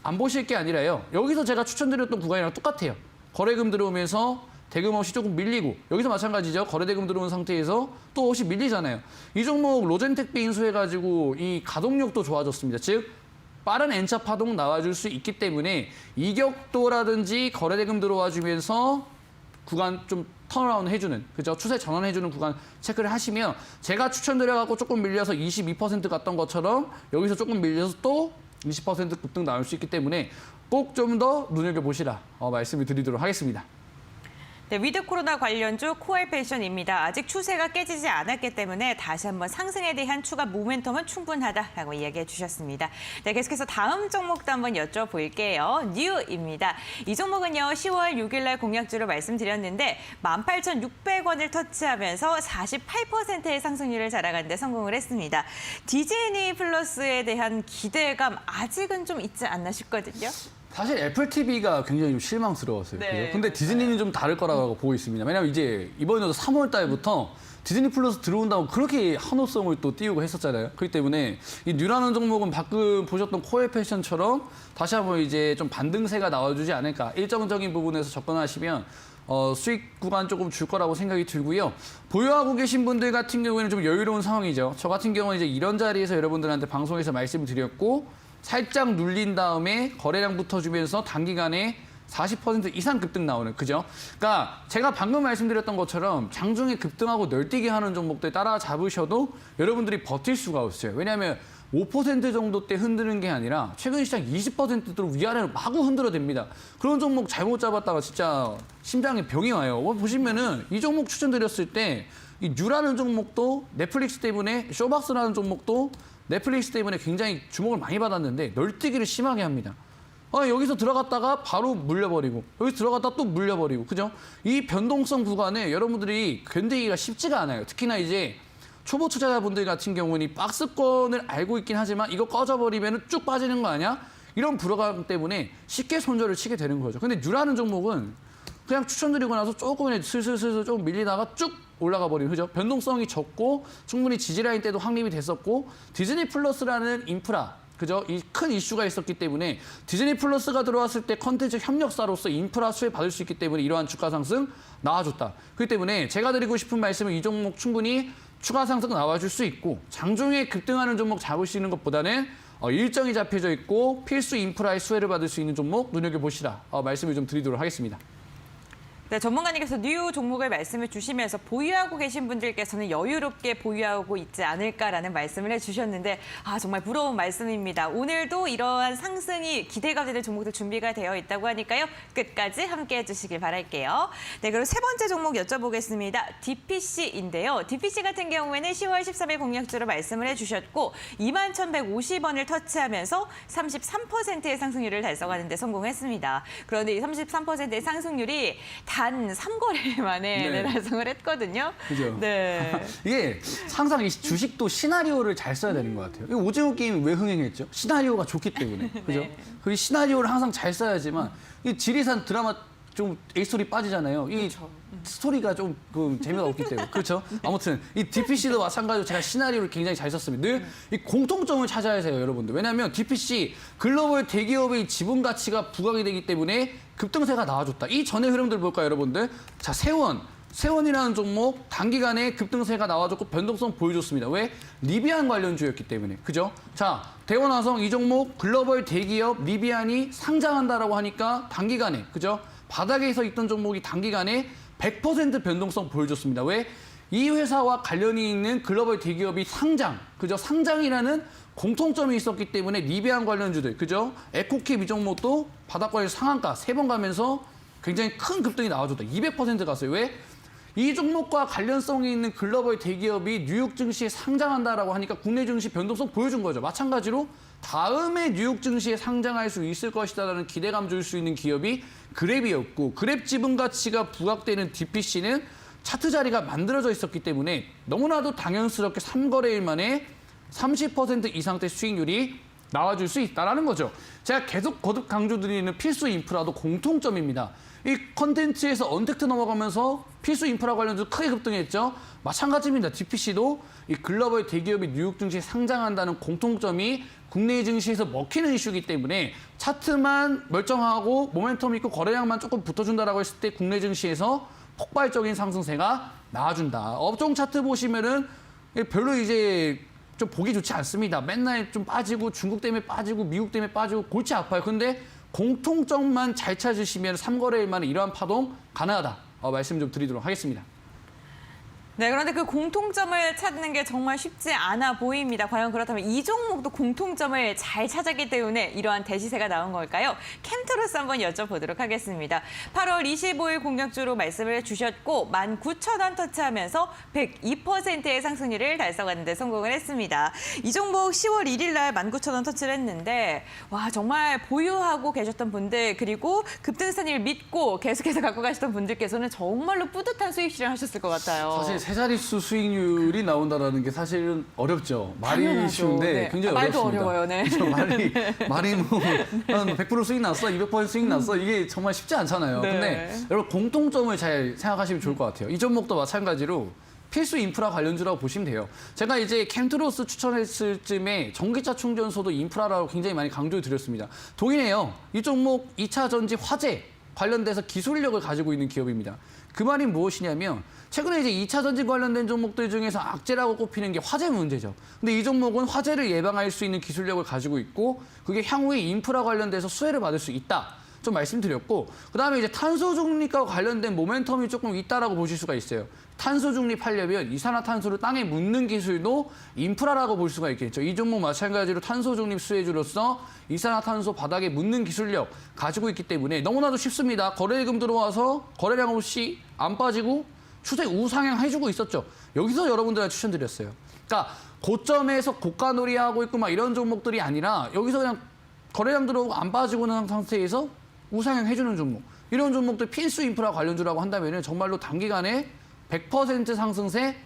B: 안 보실 게 아니라요. 여기서 제가 추천드렸던 구간이랑 똑같아요. 거래금 들어오면서 대금 없이 조금 밀리고 여기서 마찬가지죠. 거래대금 들어온 상태에서 또 없이 밀리잖아요. 이 종목 로젠택배 인수해가지고 이 가동력도 좋아졌습니다. 즉 빠른 N차 파동 나와줄 수 있기 때문에 이격도라든지 거래대금 들어와주면서 구간 좀 턴어라운드 해주는, 그죠? 추세 전환해주는 구간 체크를 하시면 제가 추천드려갖고 조금 밀려서 22% 갔던 것처럼 여기서 조금 밀려서 또 20% 급등 나올 수 있기 때문에 꼭 좀 더 눈여겨보시라 말씀을 드리도록 하겠습니다.
A: 네, 위드 코로나 관련주 코엘 패션입니다. 아직 추세가 깨지지 않았기 때문에 다시 한번 상승에 대한 추가 모멘텀은 충분하다라고 이야기해 주셨습니다. 네, 계속해서 다음 종목도 한번 여쭤볼게요. 뉴입니다. 이 종목은요, 10월 6일 날 공략주로 말씀드렸는데 18,600원을 터치하면서 48%의 상승률을 자랑하는 데 성공을 했습니다. 디즈니 플러스에 대한 기대감 아직은 좀 있지 않나 싶거든요.
B: 사실 애플 TV가 굉장히 좀 실망스러웠어요.
A: 네,
B: 그죠? 근데 디즈니는 좀 다를 거라고 보고 있습니다. 왜냐하면 이제 이번 연도 3월 달부터 디즈니 플러스 들어온다고 그렇게 환호성을 또 띄우고 했었잖아요. 그렇기 때문에 이 뉴라는 종목은 방금 보셨던 코에 패션처럼 다시 한번 이제 좀 반등세가 나와주지 않을까. 일정적인 부분에서 접근하시면 수익 구간 조금 줄 거라고 생각이 들고요. 보유하고 계신 분들 같은 경우에는 좀 여유로운 상황이죠. 저 같은 경우는 이제 이런 자리에서 여러분들한테 방송에서 말씀을 드렸고 살짝 눌린 다음에 거래량 붙어주면서 단기간에 40% 이상 급등 나오는, 그죠? 그러니까 제가 방금 말씀드렸던 것처럼 장중에 급등하고 널뛰기 하는 종목들 따라잡으셔도 여러분들이 버틸 수가 없어요. 왜냐하면 5% 정도 때 흔드는 게 아니라 최근 시장 20%로 위아래로 마구 흔들어댑니다. 그런 종목 잘못 잡았다가 진짜 심장에 병이 와요. 보시면은 이 종목 추천드렸을 때 이 뉴라는 종목도 넷플릭스 때문에, 쇼박스라는 종목도 넷플릭스 때문에 굉장히 주목을 많이 받았는데 널뛰기를 심하게 합니다. 여기서 들어갔다가 바로 물려버리고, 여기서 들어갔다 또 물려버리고, 그죠? 이 변동성 구간에 여러분들이 견디기가 쉽지가 않아요. 특히나 이제 초보 투자자분들 같은 경우는 이 박스권을 알고 있긴 하지만 이거 꺼져버리면 쭉 빠지는 거 아니야? 이런 불안감 때문에 쉽게 손절을 치게 되는 거죠. 근데 뉴라는 종목은 그냥 추천드리고 나서 조금 슬슬 좀 밀리다가 쭉 올라가 버리는, 그죠? 변동성이 적고 충분히 지지라인 때도 확립이 됐었고 디즈니 플러스라는 인프라, 그죠? 이 큰 이슈가 있었기 때문에 디즈니 플러스가 들어왔을 때 컨텐츠 협력사로서 인프라 수혜 받을 수 있기 때문에 이러한 주가 상승 나와줬다. 그렇기 때문에 제가 드리고 싶은 말씀은 이 종목 충분히 추가 상승 나와줄 수 있고 장중에 급등하는 종목 잡으시는 것보다는 일정이 잡혀져 있고 필수 인프라의 수혜를 받을 수 있는 종목 눈여겨보시라 말씀을 좀 드리도록 하겠습니다.
A: 네, 전문가님께서 뉴 종목을 말씀해 주시면서 보유하고 계신 분들께서는 여유롭게 보유하고 있지 않을까라는 말씀을 해주셨는데 정말 부러운 말씀입니다. 오늘도 이러한 상승이 기대가 되는 종목들 준비가 되어 있다고 하니까요. 끝까지 함께해 주시길 바랄게요. 네, 그럼 세 번째 종목 여쭤보겠습니다. DPC인데요. DPC 같은 경우에는 10월 13일 공략주로 말씀을 해주셨고 21,150원을 터치하면서 33%의 상승률을 달성하는 데 성공했습니다. 그런데 이 33%의 상승률이 단 3거래 만에 달성을 했거든요.
B: 그죠?
A: 네.
B: 이게 항상 이 주식도 시나리오를 잘 써야 되는 것 같아요. 이 오징어 게임이 왜 흥행했죠? 시나리오가 좋기 때문에. 그죠?
A: 네.
B: 그 시나리오를 항상 잘 써야지만 이 지리산 드라마 좀 에이스토리 빠지잖아요. 이
A: 그렇죠.
B: 스토리가 좀 재미가 없기 때문에. 그렇죠? 아무튼 이 DPC도 마찬가지로 제가 시나리오를 굉장히 잘 썼습니다. 늘 이 공통점을 찾아야 해요, 여러분들. 왜냐하면 DPC 글로벌 대기업의 지분 가치가 부각이 되기 때문에 급등세가 나와줬다. 이 전의 흐름들 볼까요, 여러분들? 자, 세원이라는 종목 단기간에 급등세가 나와줬고 변동성 보여줬습니다. 왜? 리비안 관련주였기 때문에. 그죠? 자, 대원화성 이 종목 글로벌 대기업 리비안이 상장한다라고 하니까 단기간에, 그죠? 바닥에 서 있던 종목이 단기간에 100% 변동성 보여줬습니다. 왜? 이 회사와 관련이 있는 글로벌 대기업이 상장, 그죠? 상장이라는 공통점이 있었기 때문에 리비안 관련주들, 그죠? 에코캡 이 종목도 바닥권에서 상한가 3번 가면서 굉장히 큰 급등이 나와줬다. 200% 갔어요. 왜? 이 종목과 관련성이 있는 글로벌 대기업이 뉴욕 증시에 상장한다라고 하니까 국내 증시 변동성 보여준 거죠. 마찬가지로 다음에 뉴욕 증시에 상장할 수 있을 것이다라는 기대감 줄 수 있는 기업이 그랩이었고 그랩 지분 가치가 부각되는 DPC는 차트 자리가 만들어져 있었기 때문에 너무나도 당연스럽게 3거래일 만에 30% 이상대 수익률이 나와줄 수 있다는 거죠. 제가 계속 거듭 강조드리는 필수 인프라도 공통점입니다. 이 컨텐츠에서 언택트 넘어가면서 필수 인프라 관련주 크게 급등했죠. 마찬가지입니다. DPC도 이 글로벌 대기업이 뉴욕 증시에 상장한다는 공통점이 국내 증시에서 먹히는 이슈이기 때문에 차트만 멀쩡하고 모멘텀 있고 거래량만 조금 붙어준다라고 했을 때 국내 증시에서 폭발적인 상승세가 나와준다. 업종 차트 보시면은 별로 이제 좀 보기 좋지 않습니다. 맨날 좀 빠지고 중국 때문에 빠지고 미국 때문에 빠지고 골치 아파요. 근데 공통점만 잘 찾으시면 3거래일 만에 이러한 파동 가능하다. 말씀 좀 드리도록 하겠습니다.
A: 네, 그런데 그 공통점을 찾는 게 정말 쉽지 않아 보입니다. 과연 그렇다면 이 종목도 공통점을 잘 찾았기 때문에 이러한 대시세가 나온 걸까요? 캠트로스 한번 여쭤보도록 하겠습니다. 8월 25일 공략주로 말씀을 주셨고 19,000원 터치하면서 102%의 상승률을 달성하는 데 성공을 했습니다. 이 종목 10월 1일 날 19,000원 터치를 했는데 와 정말 보유하고 계셨던 분들 그리고 급등세를 믿고 계속해서 갖고 가셨던 분들께서는 정말로 뿌듯한 수익 실현하셨을 것 같아요.
B: 사실 세 자릿수 수익률이 나온다는 게 사실은 어렵죠. 말이
A: 당연하죠.
B: 쉬운데
A: 네.
B: 굉장히
A: 말도
B: 어렵습니다.
A: 어려워요. 네.
B: 그렇죠? 말이 뭐 한 100% 수익 났어, 200% 수익 났어 이게 정말 쉽지 않잖아요.
A: 네.
B: 근데 여러분 공통점을 잘 생각하시면 좋을 것 같아요. 이 종목도 마찬가지로 필수 인프라 관련주라고 보시면 돼요. 제가 이제 캠트로스 추천했을 쯤에 전기차 충전소도 인프라라고 굉장히 많이 강조드렸습니다. 동일해요. 이 종목 2차 전지 화재 관련돼서 기술력을 가지고 있는 기업입니다. 그 말이 무엇이냐면 최근에 이제 2차 전지 관련된 종목들 중에서 악재라고 꼽히는 게 화재 문제죠. 근데 이 종목은 화재를 예방할 수 있는 기술력을 가지고 있고 그게 향후에 인프라 관련돼서 수혜를 받을 수 있다. 좀 말씀드렸고 그다음에 이제 탄소 중립과 관련된 모멘텀이 조금 있다라고 보실 수가 있어요. 탄소 중립하려면 이산화탄소를 땅에 묻는 기술도 인프라라고 볼 수가 있겠죠. 이 종목 마찬가지로 탄소 중립 수혜주로서 이산화탄소 바닥에 묻는 기술력 가지고 있기 때문에 너무나도 쉽습니다. 거래대금 들어와서 거래량 없이 안 빠지고 추세 우상향 해주고 있었죠. 여기서 여러분들한테 추천드렸어요. 그러니까 고점에서 고가놀이하고 있고 막 이런 종목들이 아니라 여기서 그냥 거래량 들어오고 안 빠지고 있는 상태에서 우상향 해주는 종목. 이런 종목들 필수 인프라 관련주라고 한다면 정말로 단기간에 100% 상승세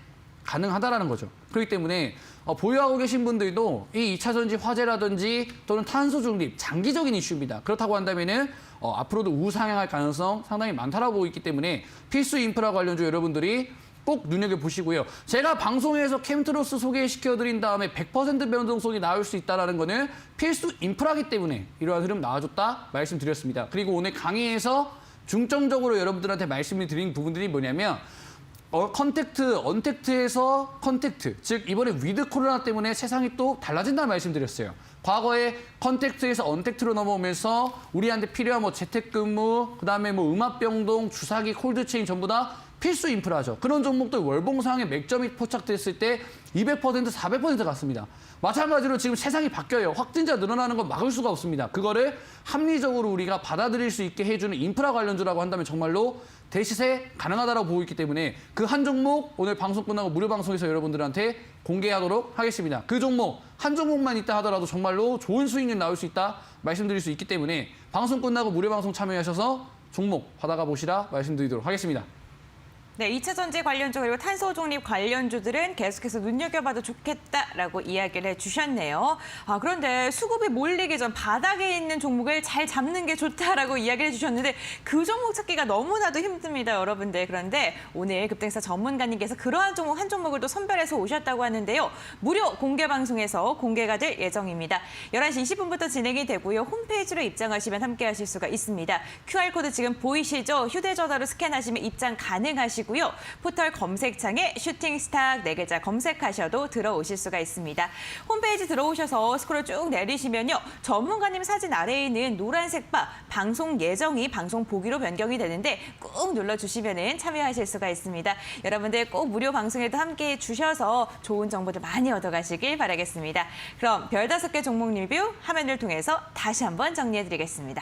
B: 가능하다라는 거죠. 그렇기 때문에 보유하고 계신 분들도 이 2차 전지 화재라든지 또는 탄소 중립 장기적인 이슈입니다. 그렇다고 한다면은 앞으로도 우상향할 가능성 상당히 많다라고 보고 있기 때문에 필수 인프라 관련주 여러분들이 꼭 눈여겨보시고요. 제가 방송에서 캠트로스 소개시켜드린 다음에 100% 변동성이 나올 수 있다는 거는 필수 인프라기 때문에 이러한 흐름 나와줬다 말씀드렸습니다. 그리고 오늘 강의에서 중점적으로 여러분들한테 말씀을 드린 부분들이 뭐냐면 컨택트, 언택트에서 컨택트, 즉 이번에 위드 코로나 때문에 세상이 또 달라진다는 말씀드렸어요. 과거에 컨택트에서 언택트로 넘어오면서 우리한테 필요한 뭐 재택근무, 그다음에 뭐 음압병동, 주사기, 콜드체인 전부 다 필수 인프라죠. 그런 종목들 월봉상에 맥점이 포착됐을 때 200%, 400% 갔습니다. 마찬가지로 지금 세상이 바뀌어요. 확진자 늘어나는 건 막을 수가 없습니다. 그거를 합리적으로 우리가 받아들일 수 있게 해주는 인프라 관련주라고 한다면 정말로 대시세 가능하다고 보고 있기 때문에 그 한 종목 오늘 방송 끝나고 무료 방송에서 여러분들한테 공개하도록 하겠습니다. 그 종목 한 종목만 있다 하더라도 정말로 좋은 수익률 나올 수 있다 말씀드릴 수 있기 때문에 방송 끝나고 무료 방송 참여하셔서 종목 받아가 보시라 말씀드리도록 하겠습니다.
A: 네, 2차 전지 관련주 그리고 탄소 중립 관련주들은 계속해서 눈여겨봐도 좋겠다라고 이야기를 해주셨네요. 그런데 수급이 몰리기 전 바닥에 있는 종목을 잘 잡는 게 좋다라고 이야기를 해주셨는데 그 종목 찾기가 너무나도 힘듭니다, 여러분들. 그런데 오늘 급등사 전문가님께서 그러한 종목 한 종목을 또 선별해서 오셨다고 하는데요. 무료 공개 방송에서 공개가 될 예정입니다. 11시 20분부터 진행이 되고요. 홈페이지로 입장하시면 함께 하실 수가 있습니다. QR코드 지금 보이시죠? 휴대전화로 스캔하시면 입장 가능하시고 고요. 포털 검색창에 슈팅스탁 4글자 검색하셔도 들어오실 수가 있습니다. 홈페이지 들어오셔서 스크롤 쭉 내리시면요. 전문가님 사진 아래에 있는 노란색 바 방송 예정이 방송 보기로 변경이 되는데 꾹 눌러주시면 참여하실 수가 있습니다. 여러분들 꼭 무료 방송에도 함께해 주셔서 좋은 정보들 많이 얻어가시길 바라겠습니다. 그럼 별 5개 종목 리뷰 화면을 통해서 다시 한번 정리해드리겠습니다.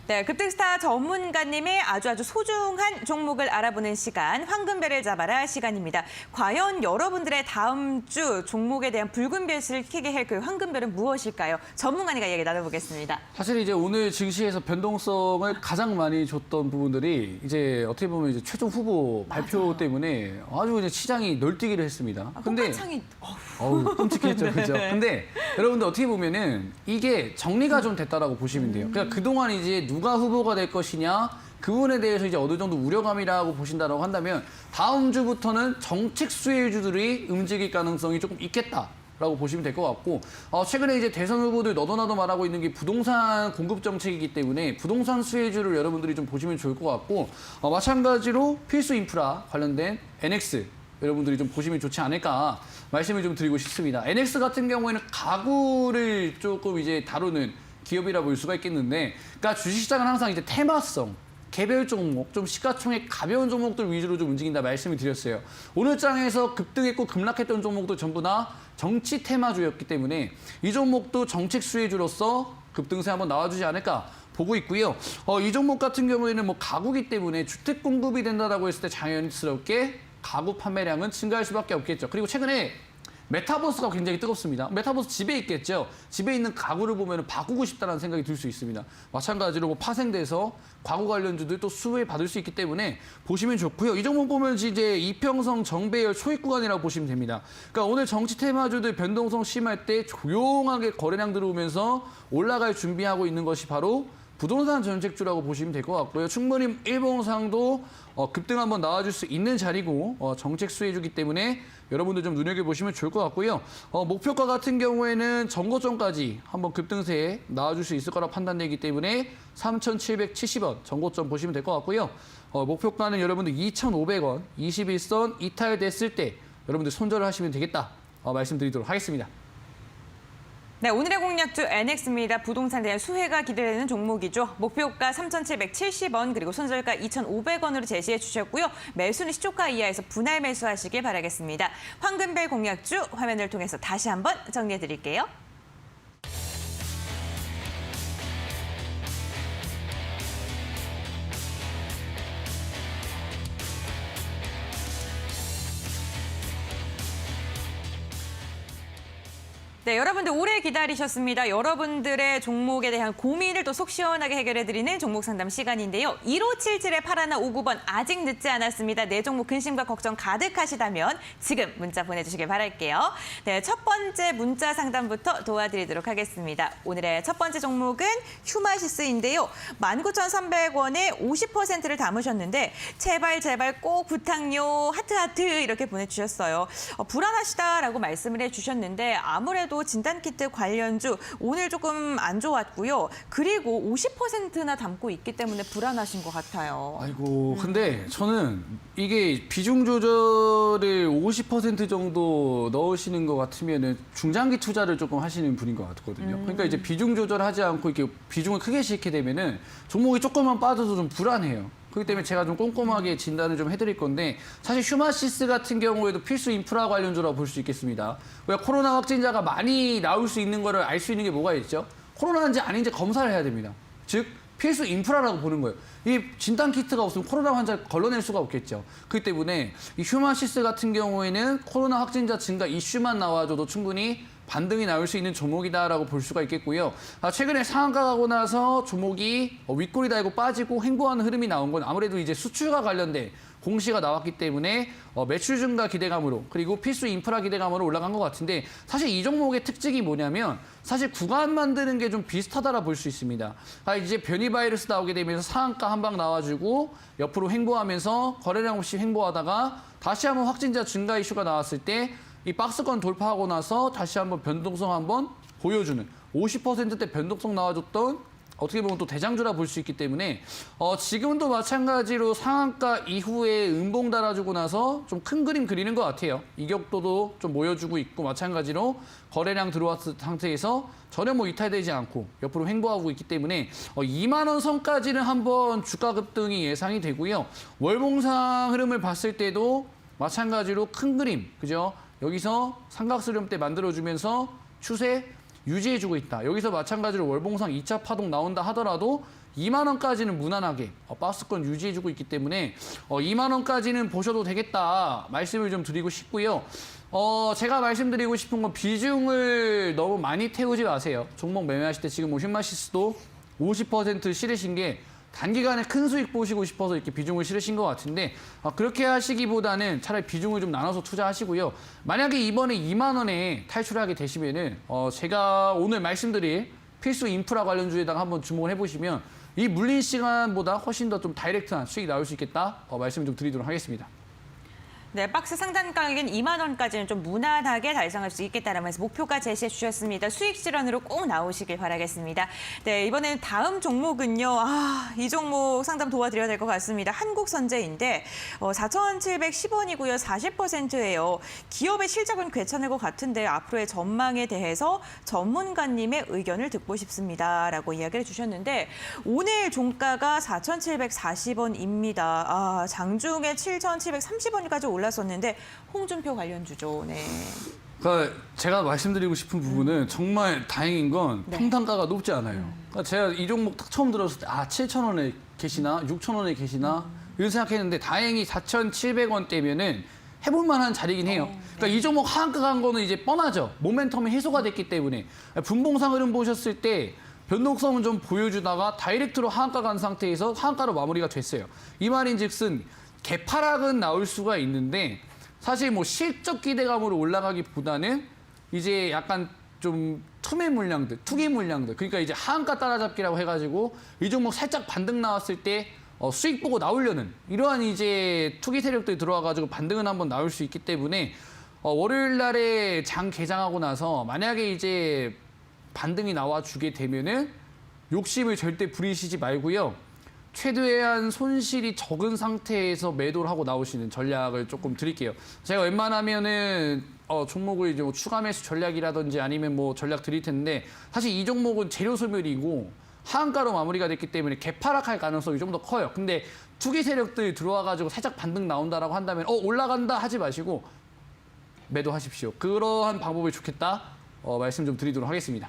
A: 네, 급등스타 전문가님의 아주 소중한 종목을 알아보는 시간, 황금별을 잡아라 시간입니다. 과연 여러분들의 다음 주 종목에 대한 붉은 별을 켜게 할 그 황금별은 무엇일까요? 전문가님과 이야기 나눠보겠습니다.
B: 사실 이제 오늘 증시에서 변동성을 가장 많이 줬던 부분들이 이제 어떻게 보면 이제 최종 후보 발표 때문에 아주 이제 시장이 널뛰기를 했습니다.
A: 근데 창이
B: 끔찍했죠, 그죠? 근데 여러분들 어떻게 보면은 이게 정리가 좀 됐다라고 보시면 돼요. 그러니까 그동안 이제 누가 후보가 될 것이냐 그 부분에 대해서 이제 어느 정도 우려감이라고 보신다고 한다면 다음 주부터는 정책 수혜주들이 움직일 가능성이 조금 있겠다라고 보시면 될 것 같고 최근에 이제 대선 후보들 너도나도 말하고 있는 게 부동산 공급 정책이기 때문에 부동산 수혜주를 여러분들이 좀 보시면 좋을 것 같고 마찬가지로 필수 인프라 관련된 NX 여러분들이 좀 보시면 좋지 않을까 말씀을 좀 드리고 싶습니다. NX 같은 경우에는 가구를 조금 이제 다루는 기업이라 볼 수가 있겠는데, 그러니까 주식시장은 항상 이제 테마성, 개별 종목, 좀 시가총액 가벼운 종목들 위주로 좀 움직인다 말씀을 드렸어요. 오늘 장에서 급등했고 급락했던 종목도 전부 다 정치 테마주였기 때문에 이 종목도 정책 수혜주로서 급등세 한번 나와주지 않을까 보고 있고요. 이 종목 같은 경우에는 뭐 가구기 때문에 주택 공급이 된다라고 했을 때 자연스럽게 가구 판매량은 증가할 수밖에 없겠죠. 그리고 최근에 메타버스가 굉장히 뜨겁습니다. 메타버스 집에 있겠죠. 집에 있는 가구를 보면 바꾸고 싶다는 생각이 들 수 있습니다. 마찬가지로 뭐 파생돼서 가구 관련주들 또 수혜 받을 수 있기 때문에 보시면 좋고요. 이 종목 보면 이제 이평성 정배열 초입 구간이라고 보시면 됩니다. 그러니까 오늘 정치 테마주들 변동성 심할 때 조용하게 거래량 들어오면서 올라갈 준비하고 있는 것이 바로 부동산 정책주라고 보시면 될 것 같고요. 충분히 일봉상도 급등 한번 나와줄 수 있는 자리고 정책 수혜주기 때문에 여러분들 좀 눈여겨보시면 좋을 것 같고요. 목표가 같은 경우에는 전고점까지 한번 급등세에 나와줄 수 있을 거라 판단되기 때문에 3,770원 전고점 보시면 될 것 같고요. 목표가는 여러분들 2,500원, 21선 이탈됐을 때 여러분들 손절을 하시면 되겠다 말씀드리도록 하겠습니다.
A: 네, 오늘의 공략주 NX입니다. 부동산에 대한 수혜가 기대되는 종목이죠. 목표가 3,770원 그리고 손절가 2,500원으로 제시해 주셨고요. 매수는 시초가 이하에서 분할 매수하시길 바라겠습니다. 황금벨 공략주 화면을 통해서 다시 한번 정리해 드릴게요. 네, 여러분들 오래 기다리셨습니다. 여러분들의 종목에 대한 고민을 또 속 시원하게 해결해드리는 종목 상담 시간인데요. 1577의 8159번 아직 늦지 않았습니다. 내 종목 근심과 걱정 가득하시다면 지금 문자 보내주시길 바랄게요. 네, 첫 번째 문자 상담부터 도와드리도록 하겠습니다. 오늘의 첫 번째 종목은 휴마시스인데요. 19,300원에 50%를 담으셨는데 제발 꼭 부탁요 하트 이렇게 보내주셨어요. 불안하시다라고 말씀을 해주셨는데 아무래도 진단키트 관련주 오늘 조금 안 좋았고요. 그리고 50%나 담고 있기 때문에 불안하신 것 같아요.
B: 아이고, 근데 저는 이게 비중 조절을 50% 정도 넣으시는 것 같으면은 중장기 투자를 조금 하시는 분인 것 같거든요. 그러니까 이제 비중 조절하지 않고 이렇게 비중을 크게 싣게 되면은 종목이 조금만 빠져도 좀 불안해요. 그렇기 때문에 제가 좀 꼼꼼하게 진단을 좀 해드릴 건데 사실 휴마시스 같은 경우에도 필수 인프라 관련주라고 볼 수 있겠습니다. 왜 코로나 확진자가 많이 나올 수 있는 거를 알 수 있는 게 뭐가 있죠? 코로나인지 아닌지 검사를 해야 됩니다. 즉 필수 인프라라고 보는 거예요. 이 진단 키트가 없으면 코로나 환자를 걸러낼 수가 없겠죠. 그렇기 때문에 이 휴마시스 같은 경우에는 코로나 확진자 증가 이슈만 나와줘도 충분히 반등이 나올 수 있는 종목이다라고 볼 수가 있겠고요. 최근에 상한가 가고 나서 종목이 윗골이 달고 빠지고 횡보하는 흐름이 나온 건 아무래도 이제 수출과 관련된 공시가 나왔기 때문에 매출 증가 기대감으로 그리고 필수 인프라 기대감으로 올라간 것 같은데 사실 이 종목의 특징이 뭐냐면 사실 구간 만드는 게 좀 비슷하다라 볼 수 있습니다. 이제 변이 바이러스 나오게 되면서 상한가 한 방 나와주고 옆으로 횡보하면서 거래량 없이 횡보하다가 다시 한번 확진자 증가 이슈가 나왔을 때 이 박스권 돌파하고 나서 다시 한번 변동성 한번 보여주는 50%대 변동성 나와줬던 어떻게 보면 또 대장주라 볼 수 있기 때문에 지금도 마찬가지로 상한가 이후에 음봉 달아주고 나서 좀 큰 그림 그리는 것 같아요. 이격도도 좀 모여주고 있고 마찬가지로 거래량 들어왔을 상태에서 전혀 뭐 이탈되지 않고 옆으로 횡보하고 있기 때문에 2만 원 선까지는 한번 주가 급등이 예상이 되고요. 월봉상 흐름을 봤을 때도 마찬가지로 큰 그림, 그죠? 여기서 삼각수렴대 만들어주면서 추세 유지해주고 있다. 여기서 마찬가지로 월봉상 2차 파동 나온다 하더라도 2만 원까지는 무난하게 박스권 유지해주고 있기 때문에 2만 원까지는 보셔도 되겠다 말씀을 좀 드리고 싶고요. 제가 말씀드리고 싶은 건 비중을 너무 많이 태우지 마세요. 종목 매매하실 때 지금 휴마시스도 50% 실으신 게 단기간에 큰 수익 보시고 싶어서 이렇게 비중을 실으신 것 같은데 그렇게 하시기보다는 차라리 비중을 좀 나눠서 투자하시고요. 만약에 이번에 2만 원에 탈출하게 되시면은 제가 오늘 말씀드릴 필수 인프라 관련주에다가 한번 주목을 해보시면 이 물린 시간보다 훨씬 더 좀 다이렉트한 수익이 나올 수 있겠다 말씀 좀 드리도록 하겠습니다.
A: 네, 박스 상단 가격은 2만 원까지는 좀 무난하게 달성할 수 있겠다라면서 목표가 제시해 주셨습니다. 수익 실현으로 꼭 나오시길 바라겠습니다. 네, 이번에는 다음 종목은요. 이 종목 상담 도와드려야 될 것 같습니다. 한국선제인데 4,710원이고요. 40%예요. 기업의 실적은 괜찮을 것 같은데 앞으로의 전망에 대해서 전문가님의 의견을 듣고 싶습니다라고 이야기를 주셨는데 오늘 종가가 4,740원입니다. 장중에 7,730원까지 올랐었는데 홍준표 관련주죠. 네.
B: 그러니까 제가 말씀드리고 싶은 부분은 정말 다행인 건
A: 네.
B: 평단가가 높지 않아요. 그러니까 제가 이 종목 딱 처음 들었을 때 7,000원에 계시나 6,000원에 계시나 이런 생각했는데 다행히 4,700원대면은 해볼 만한 자리긴 해요. 그러니까 이 종목 하한가 간 거는 이제 뻔하죠. 모멘텀이 해소가 됐기 때문에. 분봉상 흐름 보셨을 때 변동성은 좀 보여주다가 다이렉트로 하한가 간 상태에서 하한가로 마무리가 됐어요. 이 말인즉슨 개파락은 나올 수가 있는데 사실 뭐 실적 기대감으로 올라가기보다는 이제 약간 좀 투매 물량들, 투기 물량들, 그러니까 이제 하한가 따라잡기라고 해가지고 이 종목 살짝 반등 나왔을 때 수익 보고 나오려는 이러한 이제 투기 세력들이 들어와가지고 반등은 한번 나올 수 있기 때문에 월요일 날에 장 개장하고 나서 만약에 이제 반등이 나와주게 되면은 욕심을 절대 부리시지 말고요. 최대한 손실이 적은 상태에서 매도를 하고 나오시는 전략을 조금 드릴게요. 제가 웬만하면은 종목을 이제 뭐 추가 매수 전략이라든지 아니면 뭐 전략 드릴 텐데 사실 이 종목은 재료 소멸이고 하한가로 마무리가 됐기 때문에 개파락할 가능성이 좀 더 커요. 근데 투기 세력들이 들어와가지고 살짝 반등 나온다라고 한다면 올라간다 하지 마시고 매도하십시오. 그러한 방법이 좋겠다 말씀 좀 드리도록 하겠습니다.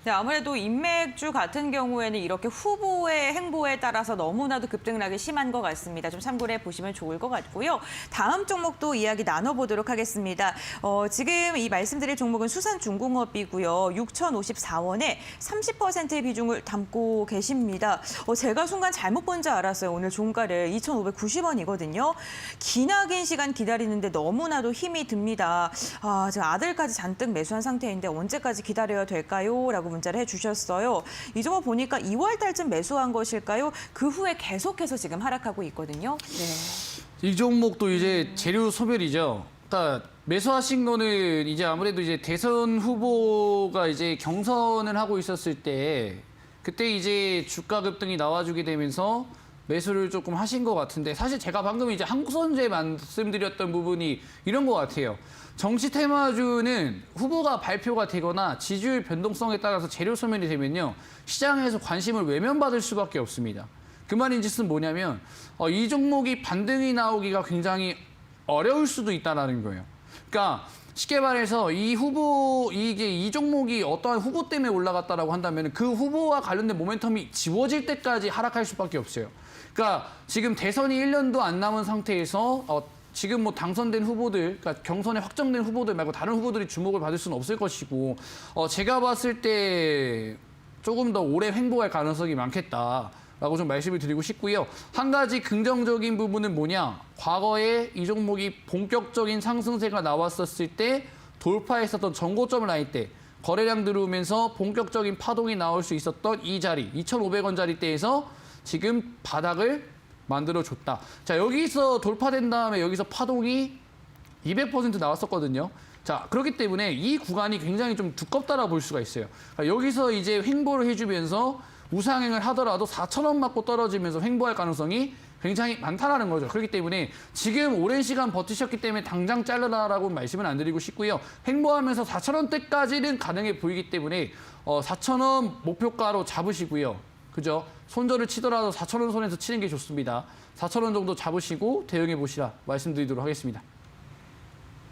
A: 네, 아무래도 인맥주 같은 경우에는 이렇게 후보의 행보에 따라서 너무나도 급등락이 심한 것 같습니다. 좀 참고해 보시면 좋을 것 같고요. 다음 종목도 이야기 나눠보도록 하겠습니다. 지금 이 말씀드릴 종목은 수산중공업이고요. 6,054원에 30%의 비중을 담고 계십니다. 제가 순간 잘못 본 줄 알았어요. 오늘 종가를 2,590원이거든요. 기나긴 시간 기다리는데 너무나도 힘이 듭니다. 지금 아들까지 잔뜩 매수한 상태인데 언제까지 기다려야 될까요? 라고 문자를 해주셨어요. 이 종목 보니까 2월 달쯤 매수한 것일까요? 그 후에 계속해서 지금 하락하고 있거든요. 네.
B: 이 종목도 이제 재료 소멸이죠. 그러니까 매수하신 거는 이제 아무래도 이제 대선 후보가 이제 경선을 하고 있었을 때 그때 이제 주가 급등이 나와주게 되면서 매수를 조금 하신 것 같은데 사실 제가 방금 이제 한국선제 말씀드렸던 부분이 이런 것 같아요. 정치 테마주는 후보가 발표가 되거나 지지율 변동성에 따라서 재료 소멸이 되면요. 시장에서 관심을 외면받을 수밖에 없습니다. 그 말인즉슨 뭐냐면 이 종목이 반등이 나오기가 굉장히 어려울 수도 있다는 거예요. 그러니까 쉽게 말해서 이 종목이 어떠한 후보 때문에 올라갔다라고 한다면 그 후보와 관련된 모멘텀이 지워질 때까지 하락할 수밖에 없어요. 그러니까 지금 대선이 1년도 안 남은 상태에서 지금 뭐 당선된 후보들, 그러니까 경선에 확정된 후보들 말고 다른 후보들이 주목을 받을 수는 없을 것이고, 제가 봤을 때 조금 더 오래 횡보할 가능성이 많겠다라고 좀 말씀을 드리고 싶고요. 한 가지 긍정적인 부분은 뭐냐? 과거에 이 종목이 본격적인 상승세가 나왔었을 때 돌파했었던 전고점 라인 때 거래량 들어오면서 본격적인 파동이 나올 수 있었던 이 자리, 2,500원짜리대에서 지금 바닥을 만들어줬다. 자, 여기서 돌파된 다음에 여기서 파동이 200% 나왔었거든요. 자, 그렇기 때문에 이 구간이 굉장히 좀 두껍다라고 볼 수가 있어요. 그러니까 여기서 이제 횡보를 해주면서 우상행을 하더라도 4,000원 맞고 떨어지면서 횡보할 가능성이 굉장히 많다라는 거죠. 그렇기 때문에 지금 오랜 시간 버티셨기 때문에 당장 자르라라고 말씀은 안 드리고 싶고요. 횡보하면서 4,000원대까지는 가능해 보이기 때문에 4,000원 목표가로 잡으시고요. 그죠? 손절을 치더라도 4,000원 선에서 치는 게 좋습니다. 4,000원 정도 잡으시고 대응해 보시라 말씀드리도록 하겠습니다.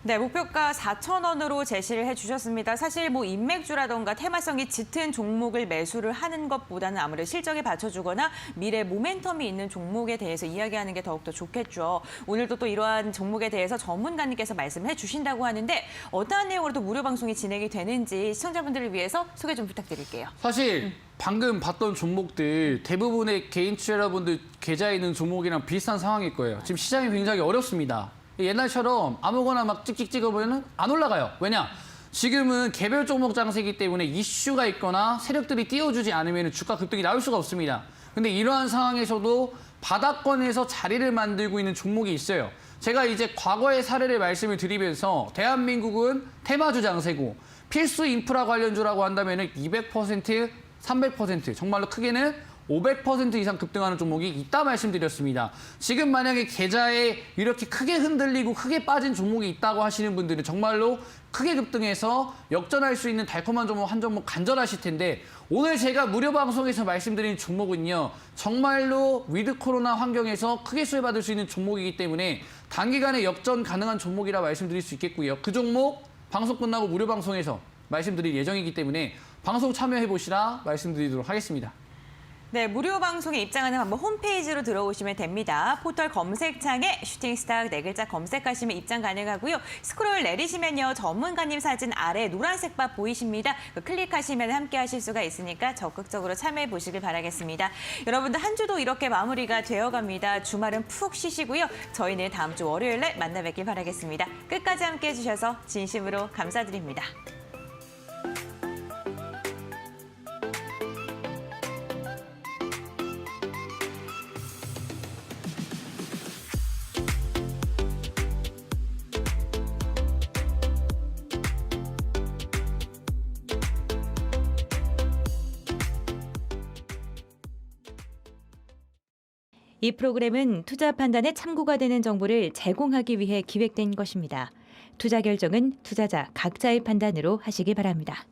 A: 네, 목표가 4,000원으로 제시를 해주셨습니다. 사실 뭐 인맥주라던가 테마성이 짙은 종목을 매수를 하는 것보다는 아무래도 실적에 받쳐주거나 미래 모멘텀이 있는 종목에 대해서 이야기하는 게 더욱더 좋겠죠. 오늘도 또 이러한 종목에 대해서 전문가님께서 말씀을 해주신다고 하는데 어떠한 내용으로 또 무료 방송이 진행이 되는지 시청자분들을 위해서 소개 좀 부탁드릴게요.
B: 사실 방금 봤던 종목들 대부분의 개인 투자자분들 계좌에 있는 종목이랑 비슷한 상황일 거예요. 지금 시장이 굉장히 어렵습니다. 옛날처럼 아무거나 막 찍찍 찍어보면 안 올라가요. 왜냐? 지금은 개별 종목 장세이기 때문에 이슈가 있거나 세력들이 띄워주지 않으면 주가 급등이 나올 수가 없습니다. 근데 이러한 상황에서도 바닥권에서 자리를 만들고 있는 종목이 있어요. 제가 이제 과거의 사례를 말씀을 드리면서 대한민국은 테마주 장세고 필수 인프라 관련주라고 한다면 200%, 300% 정말로 크게는 500% 이상 급등하는 종목이 있다 말씀드렸습니다. 지금 만약에 계좌에 이렇게 크게 흔들리고 크게 빠진 종목이 있다고 하시는 분들은 정말로 크게 급등해서 역전할 수 있는 달콤한 종목 한 종목 간절하실 텐데 오늘 제가 무료 방송에서 말씀드린 종목은요. 정말로 위드 코로나 환경에서 크게 수혜받을 수 있는 종목이기 때문에 단기간에 역전 가능한 종목이라 말씀드릴 수 있겠고요. 그 종목 방송 끝나고 무료 방송에서 말씀드릴 예정이기 때문에 방송 참여해보시라 말씀드리도록 하겠습니다.
A: 네, 무료 방송에 입장하는 방법 홈페이지로 들어오시면 됩니다. 포털 검색창에 슈팅스타 네 글자 검색하시면 입장 가능하고요. 스크롤 내리시면요. 전문가님 사진 아래 노란색 바 보이십니다. 클릭하시면 함께 하실 수가 있으니까 적극적으로 참여해 보시길 바라겠습니다. 여러분들 한 주도 이렇게 마무리가 되어갑니다. 주말은 푹 쉬시고요. 저희는 다음 주 월요일에 만나 뵙길 바라겠습니다. 끝까지 함께 해주셔서 진심으로 감사드립니다. 이 프로그램은 투자 판단에 참고가 되는 정보를 제공하기 위해 기획된 것입니다. 투자 결정은 투자자 각자의 판단으로 하시기 바랍니다.